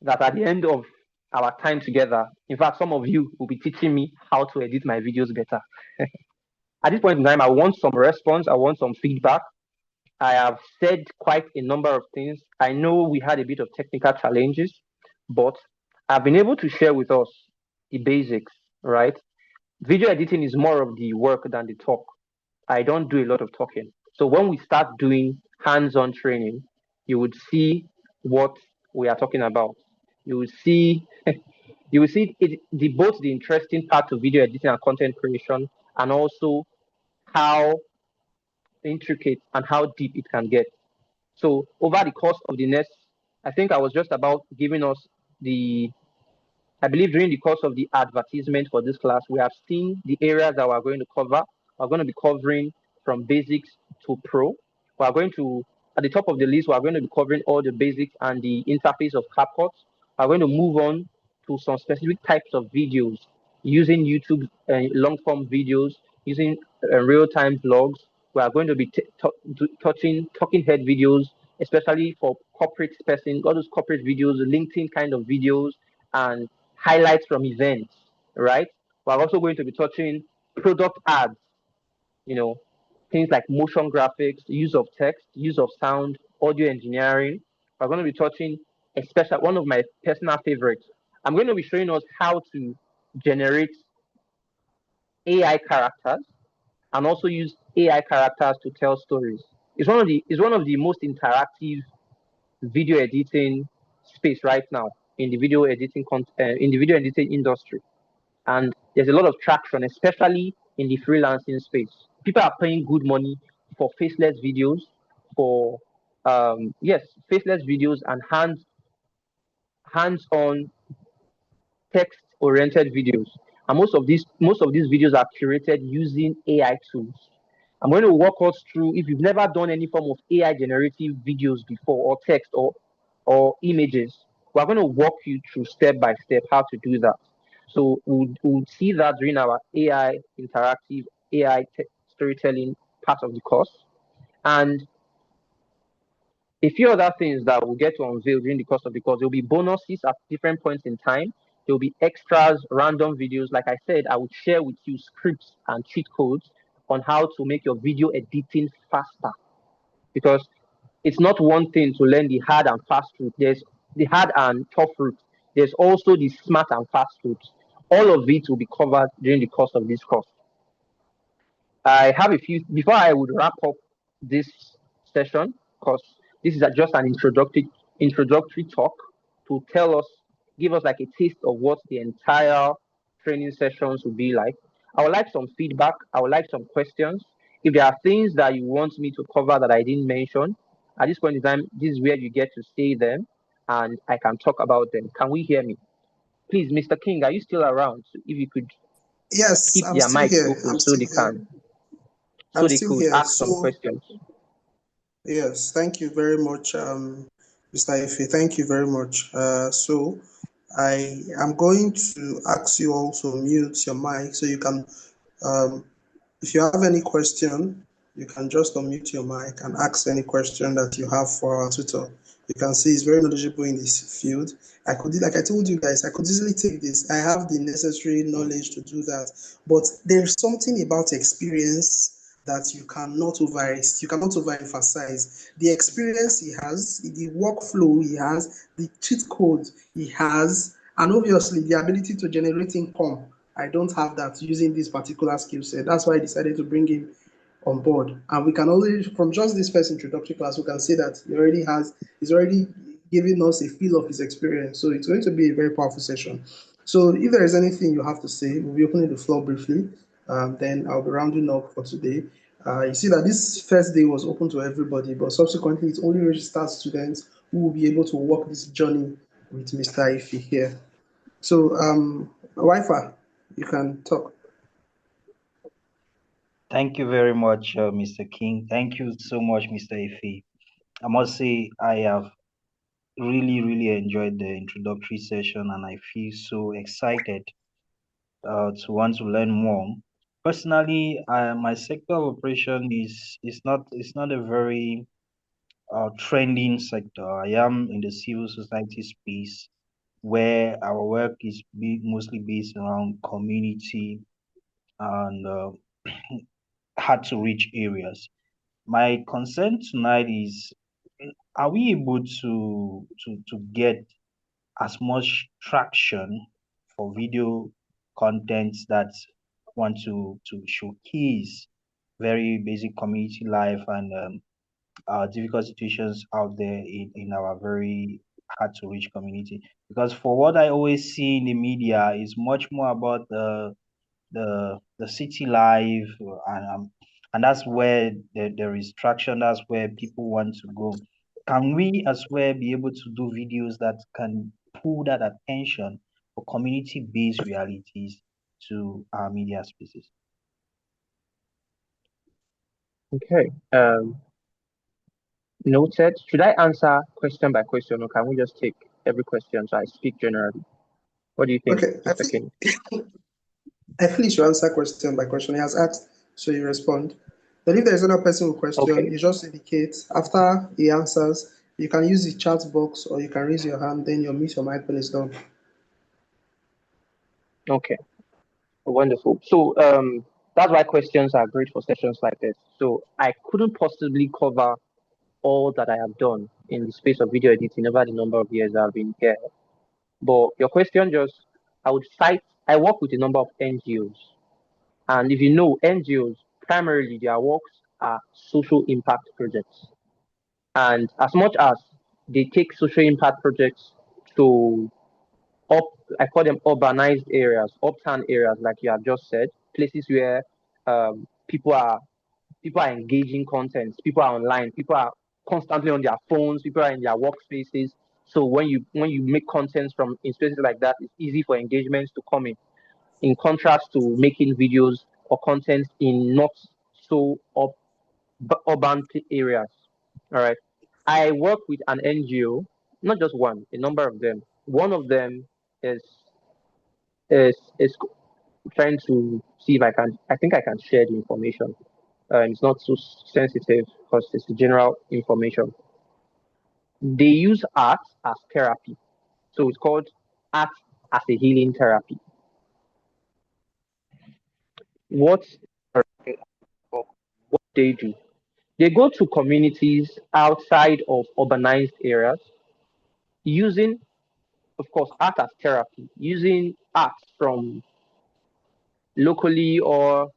that at the end of our time together, in fact, some of you will be teaching me how to edit my videos better. At this point in time, I want some response. I want some feedback. I have said quite a number of things. I know we had a bit of technical challenges, but I've been able to share with us the basics, right? Video editing is more of the work than the talk. I don't do a lot of talking. So when we start doing hands-on training, you would see what we are talking about. You will see both the interesting part of video editing and content creation, and also how intricate and how deep it can get. So over the course of the next, I think I was just about giving us I believe during the course of the advertisement for this class, we have seen the areas that we're going to cover. We're going to be covering from basics to pro. We're going to, at the top of the list, we're going to be covering all the basics and the interface of CapCut. We're going to move on to some specific types of videos using YouTube long form videos, using real-time vlogs. We are going to be talking head videos, especially for corporate person, all those corporate videos, LinkedIn kind of videos, and highlights from events. right? We're also going to be touching product ads, you know, things like motion graphics, use of text, use of sound, audio engineering. We're going to be touching, especially one of my personal favorites. I'm going to be showing us how to generate AI characters and also use AI characters to tell stories. It's one of the most interactive video editing space right now in the video editing in the video editing industry, and there's a lot of traction, especially in the freelancing space. People are paying good money for faceless videos, for yes, faceless videos and hands-on text-oriented videos. And most of these videos are curated using AI tools. I'm going to walk us through, if you've never done any form of AI generative videos before, or text or images, we're going to walk you through step by step how to do that. So we'll see that during our AI interactive storytelling part of the course. And a few other things that we'll get to unveil during the course of the course. There'll be bonuses at different points in time. There'll be extras, random videos. Like I said, I would share with you scripts and cheat codes on how to make your video editing faster. Because it's not one thing to learn the hard and fast route. There's the hard and tough route. There's also the smart and fast route. All of it will be covered during the course of this course. I have a few before I would wrap up this session, because this is just an introductory talk to give us like a taste of what the entire training sessions will be like. I would like some feedback. I would like some questions. If there are things that you want me to cover that I didn't mention, at this point in time, this is where you get to say them and I can talk about them. Can we hear me? Please, Mr. King, are you still around? So if you could Yes, keep I'm their still mics here. open so they I'm they still could here. ask some So, questions. yes, thank you very much, Mr. Ife. Thank you very much. So, I am going to ask you also mute your mic so you can um, if you have any question, you can just unmute your mic and ask any question that you have for our tutor. You can see he's very knowledgeable in this field. Like I told you guys, I could easily take this. I have the necessary knowledge to do that. But there's something about experience that you cannot overemphasize. The experience he has, the workflow he has, the cheat code he has, and obviously the ability to generate income. I don't have that using this particular skill set. That's why I decided to bring him on board. And we can only, from just this first introductory class, we can see that he's already giving us a feel of his experience. So it's going to be a very powerful session. So if there is anything you have to say, we'll be opening the floor briefly. Then I'll be rounding up for today. You see that this first day was open to everybody, but subsequently it only registered students who will be able to walk this journey with Mr. Ife here. So, Wi-Fi, you can talk. Thank you very much, Mr. King. Thank you so much, Mr. Ife. I must say I have really, really enjoyed the introductory session, and I feel so excited to want to learn more. Personally, my sector of operation is not a very trending sector. I am in the civil society space where our work is mostly based around community and hard to reach areas. My concern tonight is, are we able to get as much traction for video content that want to showcase very basic community life and difficult situations out there in our very hard to reach community? Because for what I always see in the media is much more about the city life, and that's where there is traction. That's where people want to go. Can we as well be able to do videos that can pull that attention for community-based realities to our media spaces? Okay. Noted. Should I answer question by question, or can we just take every question so I speak generally? What do you think, Okay, Mr. King? I feel you should answer question by question. He has asked, so you respond. Then if there's another person with question, Okay. you just indicate after he answers, you can use the chat box or you can raise your hand, then you'll mute your mic when it's done. Okay. Wonderful. So that's why questions are great for sessions like this. So I couldn't possibly cover all that I have done in the space of video editing over the number of years I've been here. But your question just, I would cite, I work with a number of NGOs. And if you know, NGOs, primarily their works are social impact projects. And as much as they take social impact projects to up, I call them urbanized areas, uptown areas, like you have just said, places where um, people are people are engaging content, people are online, people are constantly on their phones, people are in their workspaces. So when you make content from in spaces like that, it's easy for engagements to come in. In contrast to making videos or content in not so urban areas. All right. I work with an NGO, not just one, a number of them. One of them is is trying to see if I can. I think I can share the information. It's not so sensitive because it's general information. They use art as therapy, so it's called art as a healing therapy. What what they do? They go to communities outside of urbanized areas using, of course, art as therapy, using art from locally, or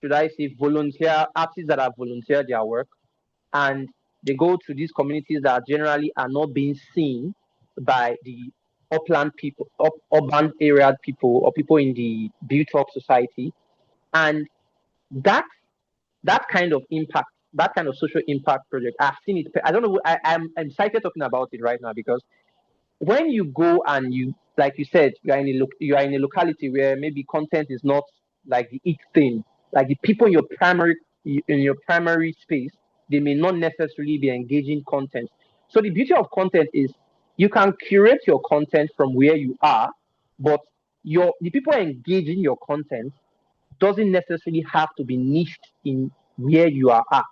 should I say volunteer artists that have volunteered their work, and they go to these communities that generally are not being seen by the upland people, urban area people, or people in the built-up society, and that that kind of impact, that kind of social impact project, I've seen it. I don't know. I'm excited talking about it right now because when you go and you, like you said, you are in a locality where maybe content is not like the it thing, like the people in your primary space, they may not necessarily be engaging content. So the beauty of content is you can curate your content from where you are, but your the people engaging your content doesn't necessarily have to be niched in where you are at.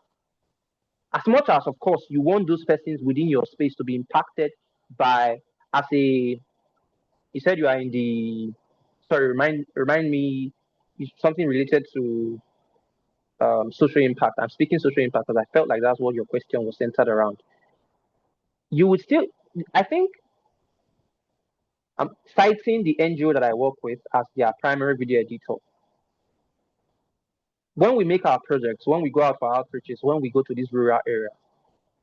As much as, of course, you want those persons within your space to be impacted by, as a, you said you are in the, sorry, remind me, something related to social impact. I'm speaking social impact because I felt like that's what your question was centered around. You would still, I think, I'm citing the NGO that I work with as their primary video editor. When we make our projects, when we go out for outreaches, when we go to these rural areas,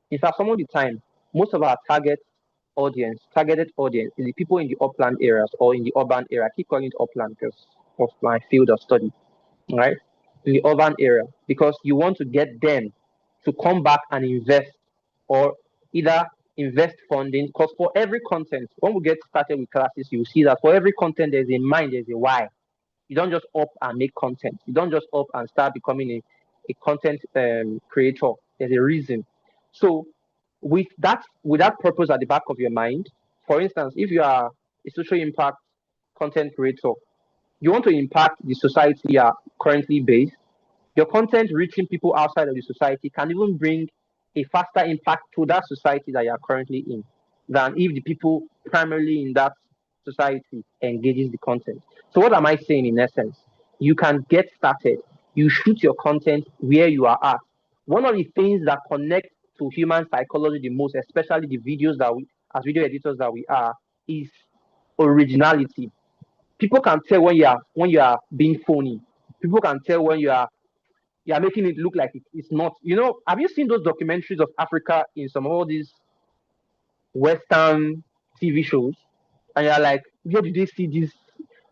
in fact, some of the time, most of our targeted audience is the people in the upland areas or in the urban area. I keep calling it upland because of my field of study, right? In the urban area, because you want to get them to come back and invest, or either invest funding. Because for every content, when we get started with classes, you see that for every content, there's a mind, there's a why. You don't just up and make content. You don't just up and start becoming a content creator. There's a reason. So with that purpose at the back of your mind, for instance, if you are a social impact content creator, you want to impact the society you are currently based, your content reaching people outside of the society can even bring a faster impact to that society that you are currently in than if the people primarily in that society engages the content. So what am I saying in essence? You can get started. You shoot your content where you are at. One of the things that connect to human psychology the most, especially the videos that we, as video editors that we are, is originality. People can tell when you are being phony. People can tell when you are making it look like it's not. You know, have you seen those documentaries of Africa in some of all these Western TV shows? And you're like, where did they see this?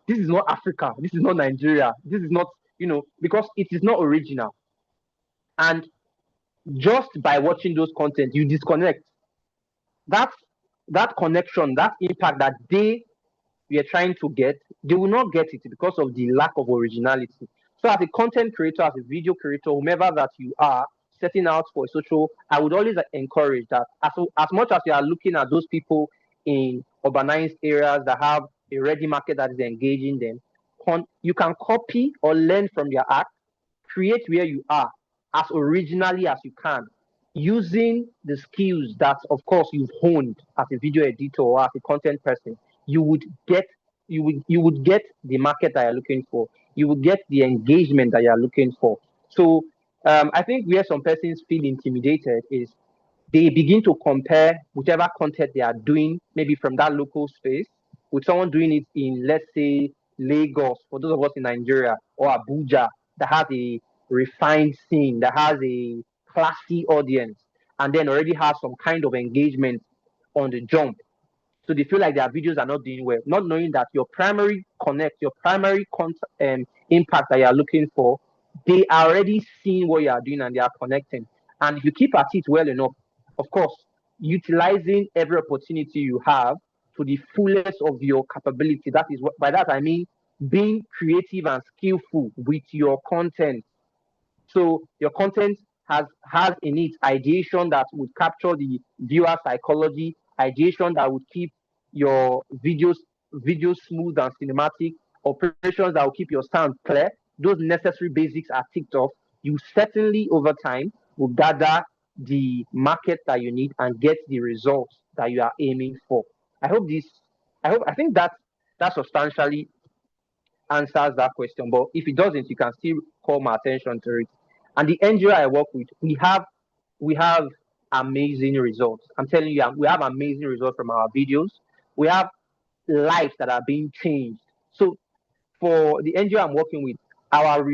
This is not Africa. This is not Nigeria. This is not, because it is not original. And just by watching those content, you disconnect. That that connection, that impact that we are trying to get, they will not get it because of the lack of originality. So, as a content creator, as a video creator, whomever that you are, setting out for social, I would always encourage that as much as you are looking at those people in urbanized areas that have a ready market that is engaging them, you can copy or learn from their art, create where you are as originally as you can, using the skills that, of course, you've honed as a video editor or as a content person. You would get you would get the market that you're looking for. You would get the engagement that you're looking for. So I think where some persons feel intimidated is they begin to compare whichever content they are doing, maybe from that local space, with someone doing it in, let's say, Lagos, for those of us in Nigeria, or Abuja, that has a refined scene, that has a classy audience, and then already has some kind of engagement on the jump. So they feel like their videos are not doing well, not knowing that your primary connect, your primary impact that you are looking for, they are already seeing what you are doing and they are connecting. And if you keep at it well enough, of course, utilizing every opportunity you have to the fullest of your capability. That is what by that I mean being creative and skillful with your content. So your content has in it ideation that would capture the viewer psychology, ideation that would keep your videos smooth and cinematic, operations that will keep your sound clear. Those necessary basics are ticked off. You certainly over time will gather the market that you need and get the results that you are aiming for. I hope this I think that substantially answers that question. But if it doesn't, you can still call my attention to it. And the NGO I work with, we have amazing results. I'm telling you, we have amazing results from our videos. We have lives that are being changed. So for the NGO I'm working with, our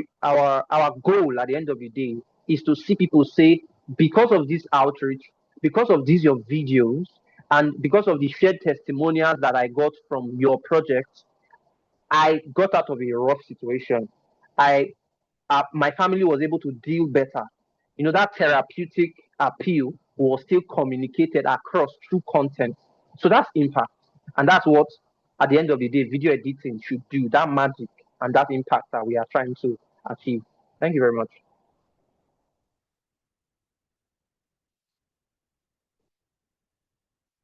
goal at the end of the day is to see people say, because of this outreach, because of these your videos, and because of the shared testimonials that I got from your project, I got out of a rough situation. I My family was able to deal better. That therapeutic appeal was still communicated across through content. So that's impact, and that's what at the end of the day video editing should do. That magic and that impact that we are trying to achieve. Thank you very much.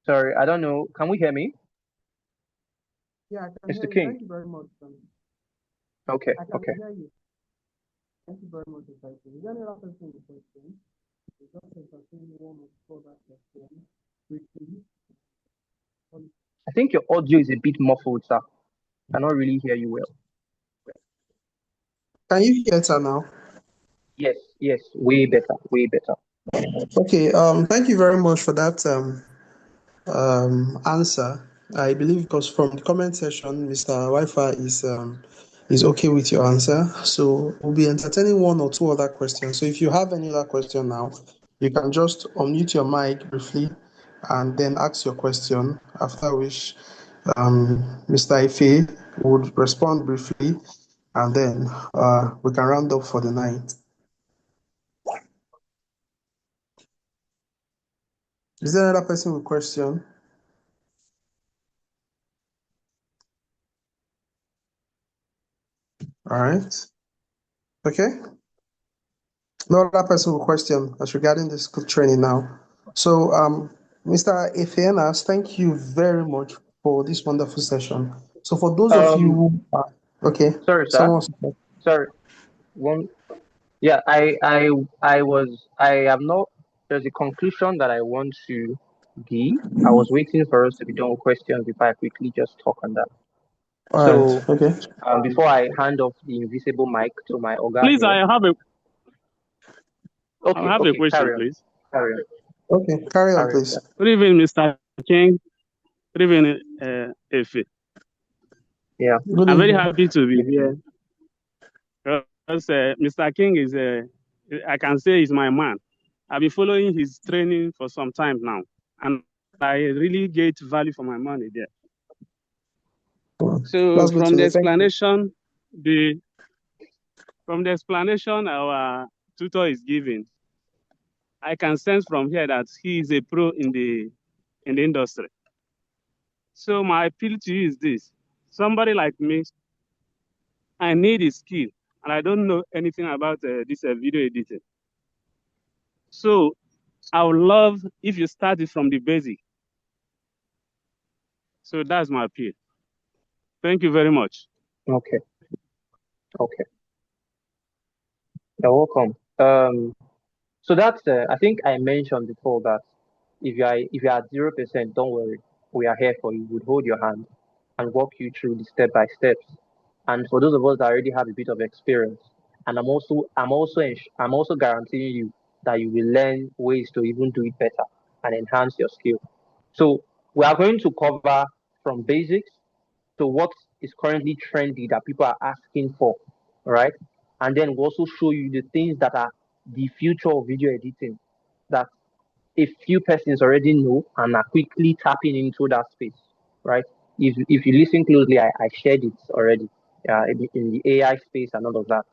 Sorry, I don't know. Can we hear me, Yeah, I can Mr. hear you. King? Thank you very much. Okay, I can okay. hear you. Thank you very much, Mr. Is there any other person with a question? Is there anyone who saw that question? Quickly. I think your audio is a bit muffled, sir. I cannot really hear you well. Can you hear it now? Yes, way better, way better. Okay. Thank you very much for that answer. I believe because from the comment section, Mr. Wi-Fi is okay with your answer. So we'll be entertaining one or two other questions. So if you have any other question now, you can just unmute your mic briefly and then ask your question. After which, Mr. Ife would respond briefly, and then we can round up for the night. Is there another person with question? All right. Okay. No other person with question as regarding this training now. So, Mr. Efenas, thank you very much for this wonderful session. So, for those of you who are okay, Sorry, sir. someone. Sorry. One. Yeah, I am not. There's a conclusion that I want to give. I was waiting for us to be done with questions before I quickly just talk on that. All So, right. Okay. before I hand off the invisible mic to my Oga Please, here. I have a Okay, question, carry on. please. Carry on. Okay. Carry on, Carry on, please. sir. Good evening, Mr. King. Good evening, Efe. Yeah. Good I'm very evening. happy to be here because Mr. King is, I can say, he's my man. I've been following his training for some time now, and I really get value for my money there. So That's good to from the know. Thank you. explanation, our tutor is giving, I can sense from here that he is a pro in the industry. So my appeal to you is this: somebody like me, I need a skill, and I don't know anything about this video editing. So I would love if you started from the basic. So that's my appeal. Thank you very much. Okay. Okay. You're welcome. So that's I think I mentioned before that if you are at 0%, don't worry. We are here for you. We'll hold your hand. and walk you through the step by steps. And for those of us that already have a bit of experience, and I'm also guaranteeing you that you will learn ways to even do it better and enhance your skill. So we are going to cover from basics to what is currently trendy that people are asking for, right? And then we'll also show you the things that are the future of video editing that a few persons already know and are quickly tapping into that space, right? If you listen closely, I shared it already in the AI space and all of that.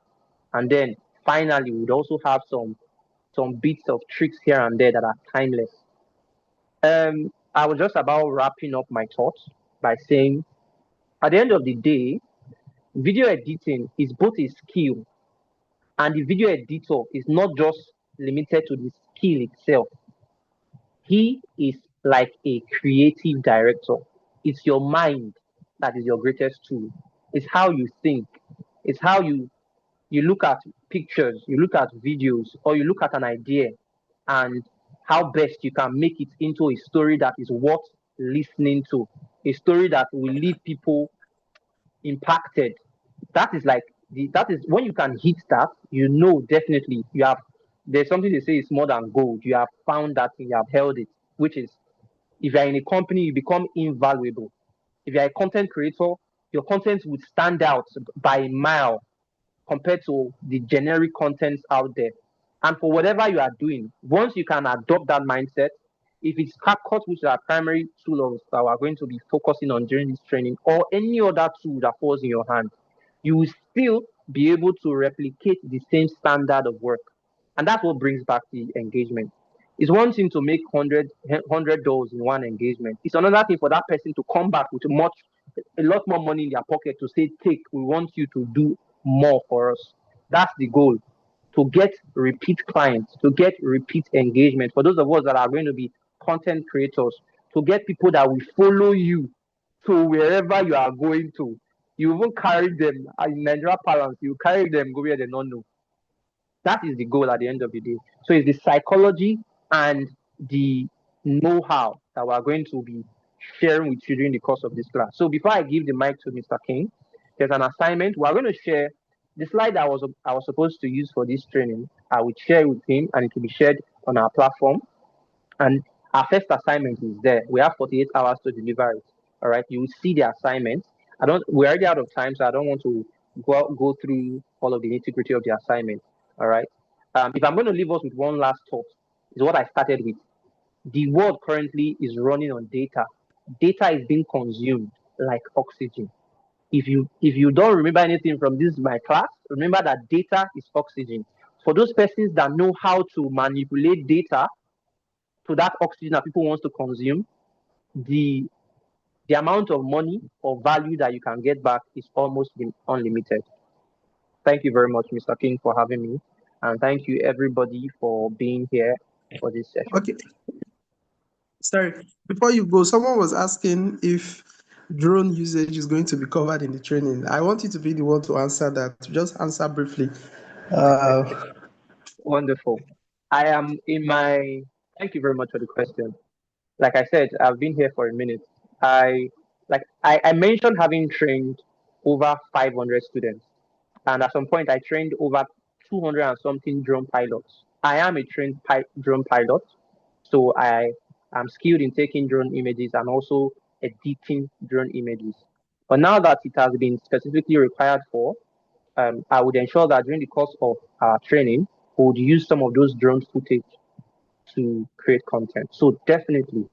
And then finally, we'd also have some bits of tricks here and there that are timeless. I was just about wrapping up my thoughts by saying, at the end of the day, video editing is both a skill, and the video editor is not just limited to the skill itself. He is like a creative director. It's your mind that is your greatest tool. It's how you think. It's how you look at pictures, you look at videos, or you look at an idea and how best you can make it into a story that is worth listening to, a story that will leave people impacted. That is like that is when you can hit that, you know definitely you have there's something they say is more than gold. You have found that thing, you have held it, which is if you're in a company, you become invaluable. If you're a content creator, your content would stand out by a mile compared to the generic contents out there. And for whatever you are doing, once you can adopt that mindset, if it's CapCut, which is our primary tool of that we're going to be focusing on during this training, or any other tool that falls in your hand, you will still be able to replicate the same standard of work. And that's what brings back the engagement. It's one thing to make $100 in one engagement. It's another thing for that person to come back with a lot more money in their pocket to say, take, we want you to do more for us. That's the goal. To get repeat clients, to get repeat engagement. For those of us that are going to be content creators, to get people that will follow you to wherever you are going to. You even carry them in Nigeria parlance, you carry them go where they don't know. That is the goal at the end of the day. So it's the psychology and the know-how that we're going to be sharing with you during the course of this class. So before I give the mic to Mr. King, there's an assignment. We're going to share the slide that I was supposed to use for this training. I will share with him and it will be shared on our platform. And our first assignment is there. We have 48 hours to deliver it. All right. You will see the assignment. We're already out of time, so I don't want to go through all of the nitty-gritty of the assignment. All right. If I'm going to leave us with one last thought, is what I started with. The world currently is running on data. Data is being consumed like oxygen. If you don't remember anything from this my class, remember that data is oxygen. For those persons that know how to manipulate data to that oxygen that people want to consume, the amount of money or value that you can get back is almost unlimited. Thank you very much, Mr. King, for having me. And thank you, everybody, for being here for this session. Okay. Sorry, before you go, someone was asking if drone usage is going to be covered in the training. I want you to be the one to answer that. Just answer briefly. Wonderful. I am in my. Thank you very much for the question. Like I said, I've been here for a minute. I mentioned having trained over 500 students, and at some point I trained over 200 and something drone pilots. I am a trained drone pilot, so I am skilled in taking drone images and also editing drone images. But now that it has been specifically required for, I would ensure that during the course of our training, we would use some of those drone footage to create content. So definitely,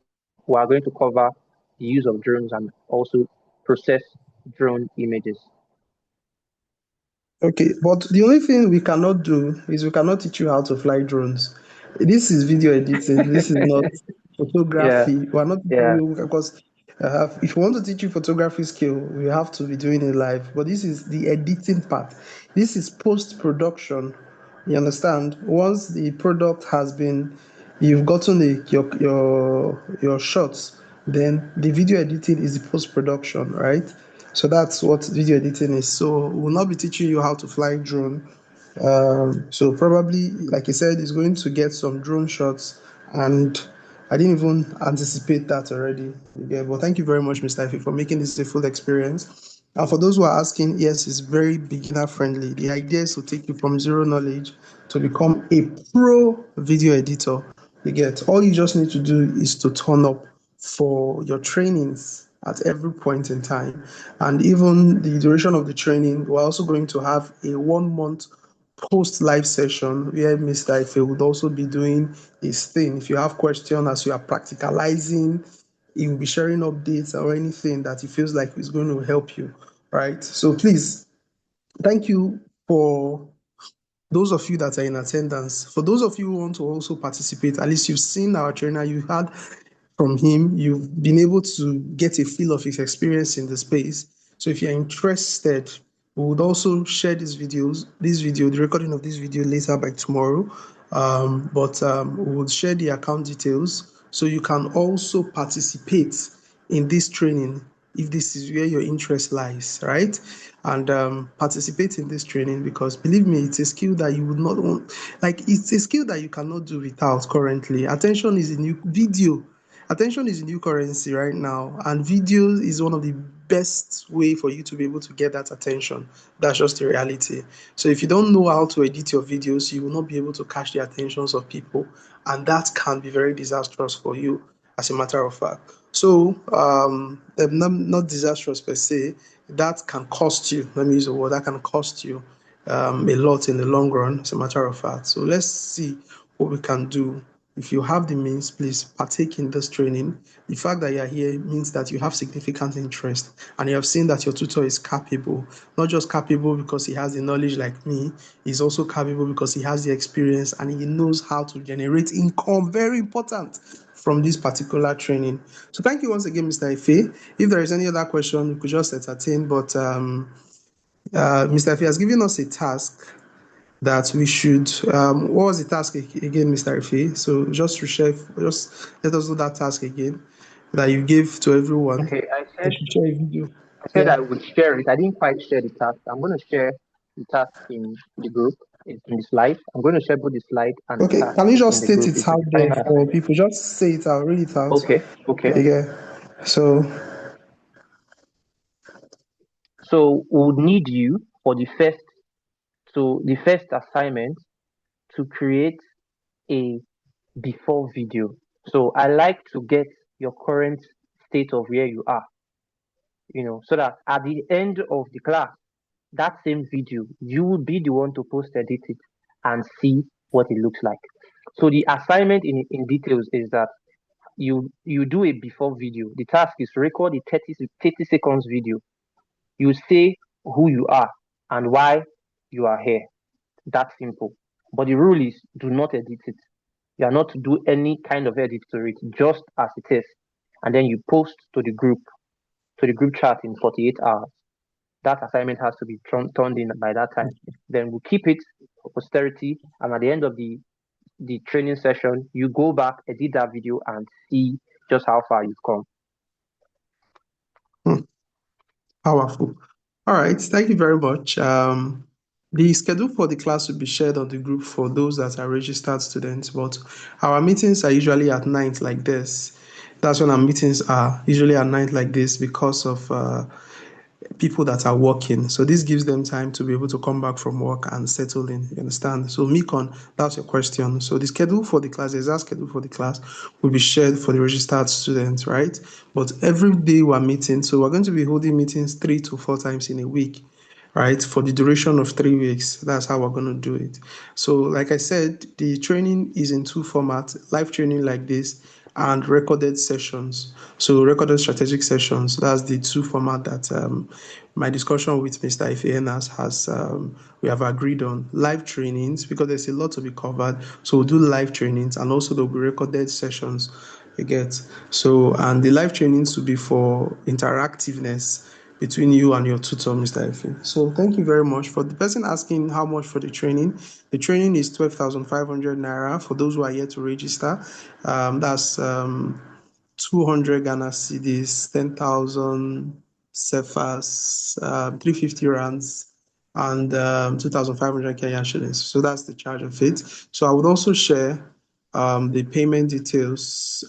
we are going to cover the use of drones and also process drone images. Okay, but the only thing we cannot do is we cannot teach you how to fly drones. This is video editing. This is not photography. We're not teaching you because if you want to teach you photography skill, we have to be doing it live. But this is the editing part. This is post-production. You understand? Once the product has been, you've gotten your shots, then the video editing is the post-production, right? So that's what video editing is. So we'll not be teaching you how to fly drone. So probably, like I said, is going to get some drone shots and I didn't even anticipate that already. Yeah, but thank you very much, Mr. Ife, for making this a full experience. And for those who are asking, yes, it's very beginner friendly. The idea is to take you from zero knowledge to become a pro video editor. You get all you just need to do is to turn up for your trainings at every point in time. And even the duration of the training, we're also going to have a 1 month post live session where Mr. Ife would also be doing his thing. If you have questions as you are practicalizing, he will be sharing updates or anything that he feels like is going to help you, right? So please, thank you for those of you that are in attendance. For those of you who want to also participate, at least you've seen our trainer, you had from him, you've been able to get a feel of his experience in the space. So if you're interested, we would also share the recording of this video later by tomorrow. But we will share the account details so you can also participate in this training if this is where your interest lies, right? And participate in this training because believe me, it's a skill that you would not want, like it's a skill that you cannot do without currently. Attention is a new video. Attention is a new currency right now, and video is one of the best way for you to be able to get that attention. That's just the reality. So if you don't know how to edit your videos, you will not be able to catch the attentions of people, and that can be very disastrous for you, as a matter of fact. So not disastrous per se, that can cost you. Let me use the word that can cost you a lot in the long run, as a matter of fact. So let's see what we can do. If you have the means, please partake in this training. The fact that you are here means that you have significant interest and you have seen that your tutor is capable, not just capable because he has the knowledge like me, he's also capable because he has the experience and he knows how to generate income. Very important from this particular training. So thank you once again, Mr. Ife. If there is any other question, we could just entertain, but Mr. Ife has given us a task that we should, what was the task again, Mr. Ife? So just let us do that task again that you gave to everyone. Okay, They should share a video. I said Yeah. I would share it. I didn't quite share the task. I'm going to share the task in the group, in the slide. I'm going to share both the slide and the Okay, task can you in just the state group. it It's out the there final for assignment. people? Just say it out, read it out. Okay, okay. Yeah. So, So we'll need you for the first assignment to create a before video. So I like to get your current state of where you are, so that at the end of the class, that same video, you will be the one to post edit it and see what it looks like. So the assignment in details is that you do a before video. The task is to record a 30 seconds video. You say who you are and why you are here. That's simple. But the rule is do not edit it. You are not to do any kind of edit to it, just as it is. And then you post to the group chat in 48 hours. That assignment has to be turned in by that time. Then we'll keep it for posterity. And at the end of the training session, you go back, edit that video, and see just how far you've come. powerful. All right, thank you very much. The schedule for the class will be shared on the group for those that are registered students, but our meetings are usually at night like this. That's when our meetings are usually at night like this because of people that are working. So this gives them time to be able to come back from work and settle in. You understand? So Mikon, that's your question. So the schedule for the class, the exact schedule for the class will be shared for the registered students, right? But every day we're meeting. So we're going to be holding meetings 3 to 4 times in a week, right? For the duration of 3 weeks. That's how we're going to do it. So like I said, the training is in two formats, live training like this and recorded sessions. So recorded strategic sessions, that's the two format that my discussion with Mr. Ifeanas has, we have agreed on. Live trainings, because there's a lot to be covered. So we'll do live trainings and also there'll be recorded sessions, you get. So, and the live trainings will be for interactiveness between you and your tutor, Mr. Efe. So thank you very much. For the person asking how much for the training is 12,500 Naira for those who are yet to register. That's 200 Ghana cedis, 10,000 Cephas, 350 rands, and 2,500 Kenyan shillings. So that's the charge of it. So I would also share the payment details.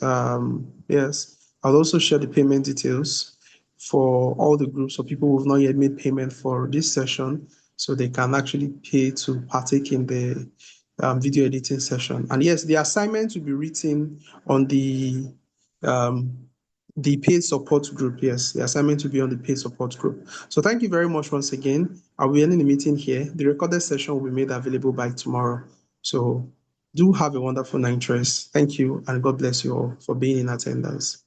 Yes, I'll also share the payment details for all the groups of people who have not yet made payment for this session, so they can actually pay to partake in the video editing session. And yes, the assignment will be written on the paid support group. Yes, the assignment will be on the paid support group. So thank you very much once again. I'll be ending the meeting here. The recorded session will be made available by tomorrow. So do have a wonderful night rest. Thank you, and God bless you all for being in attendance.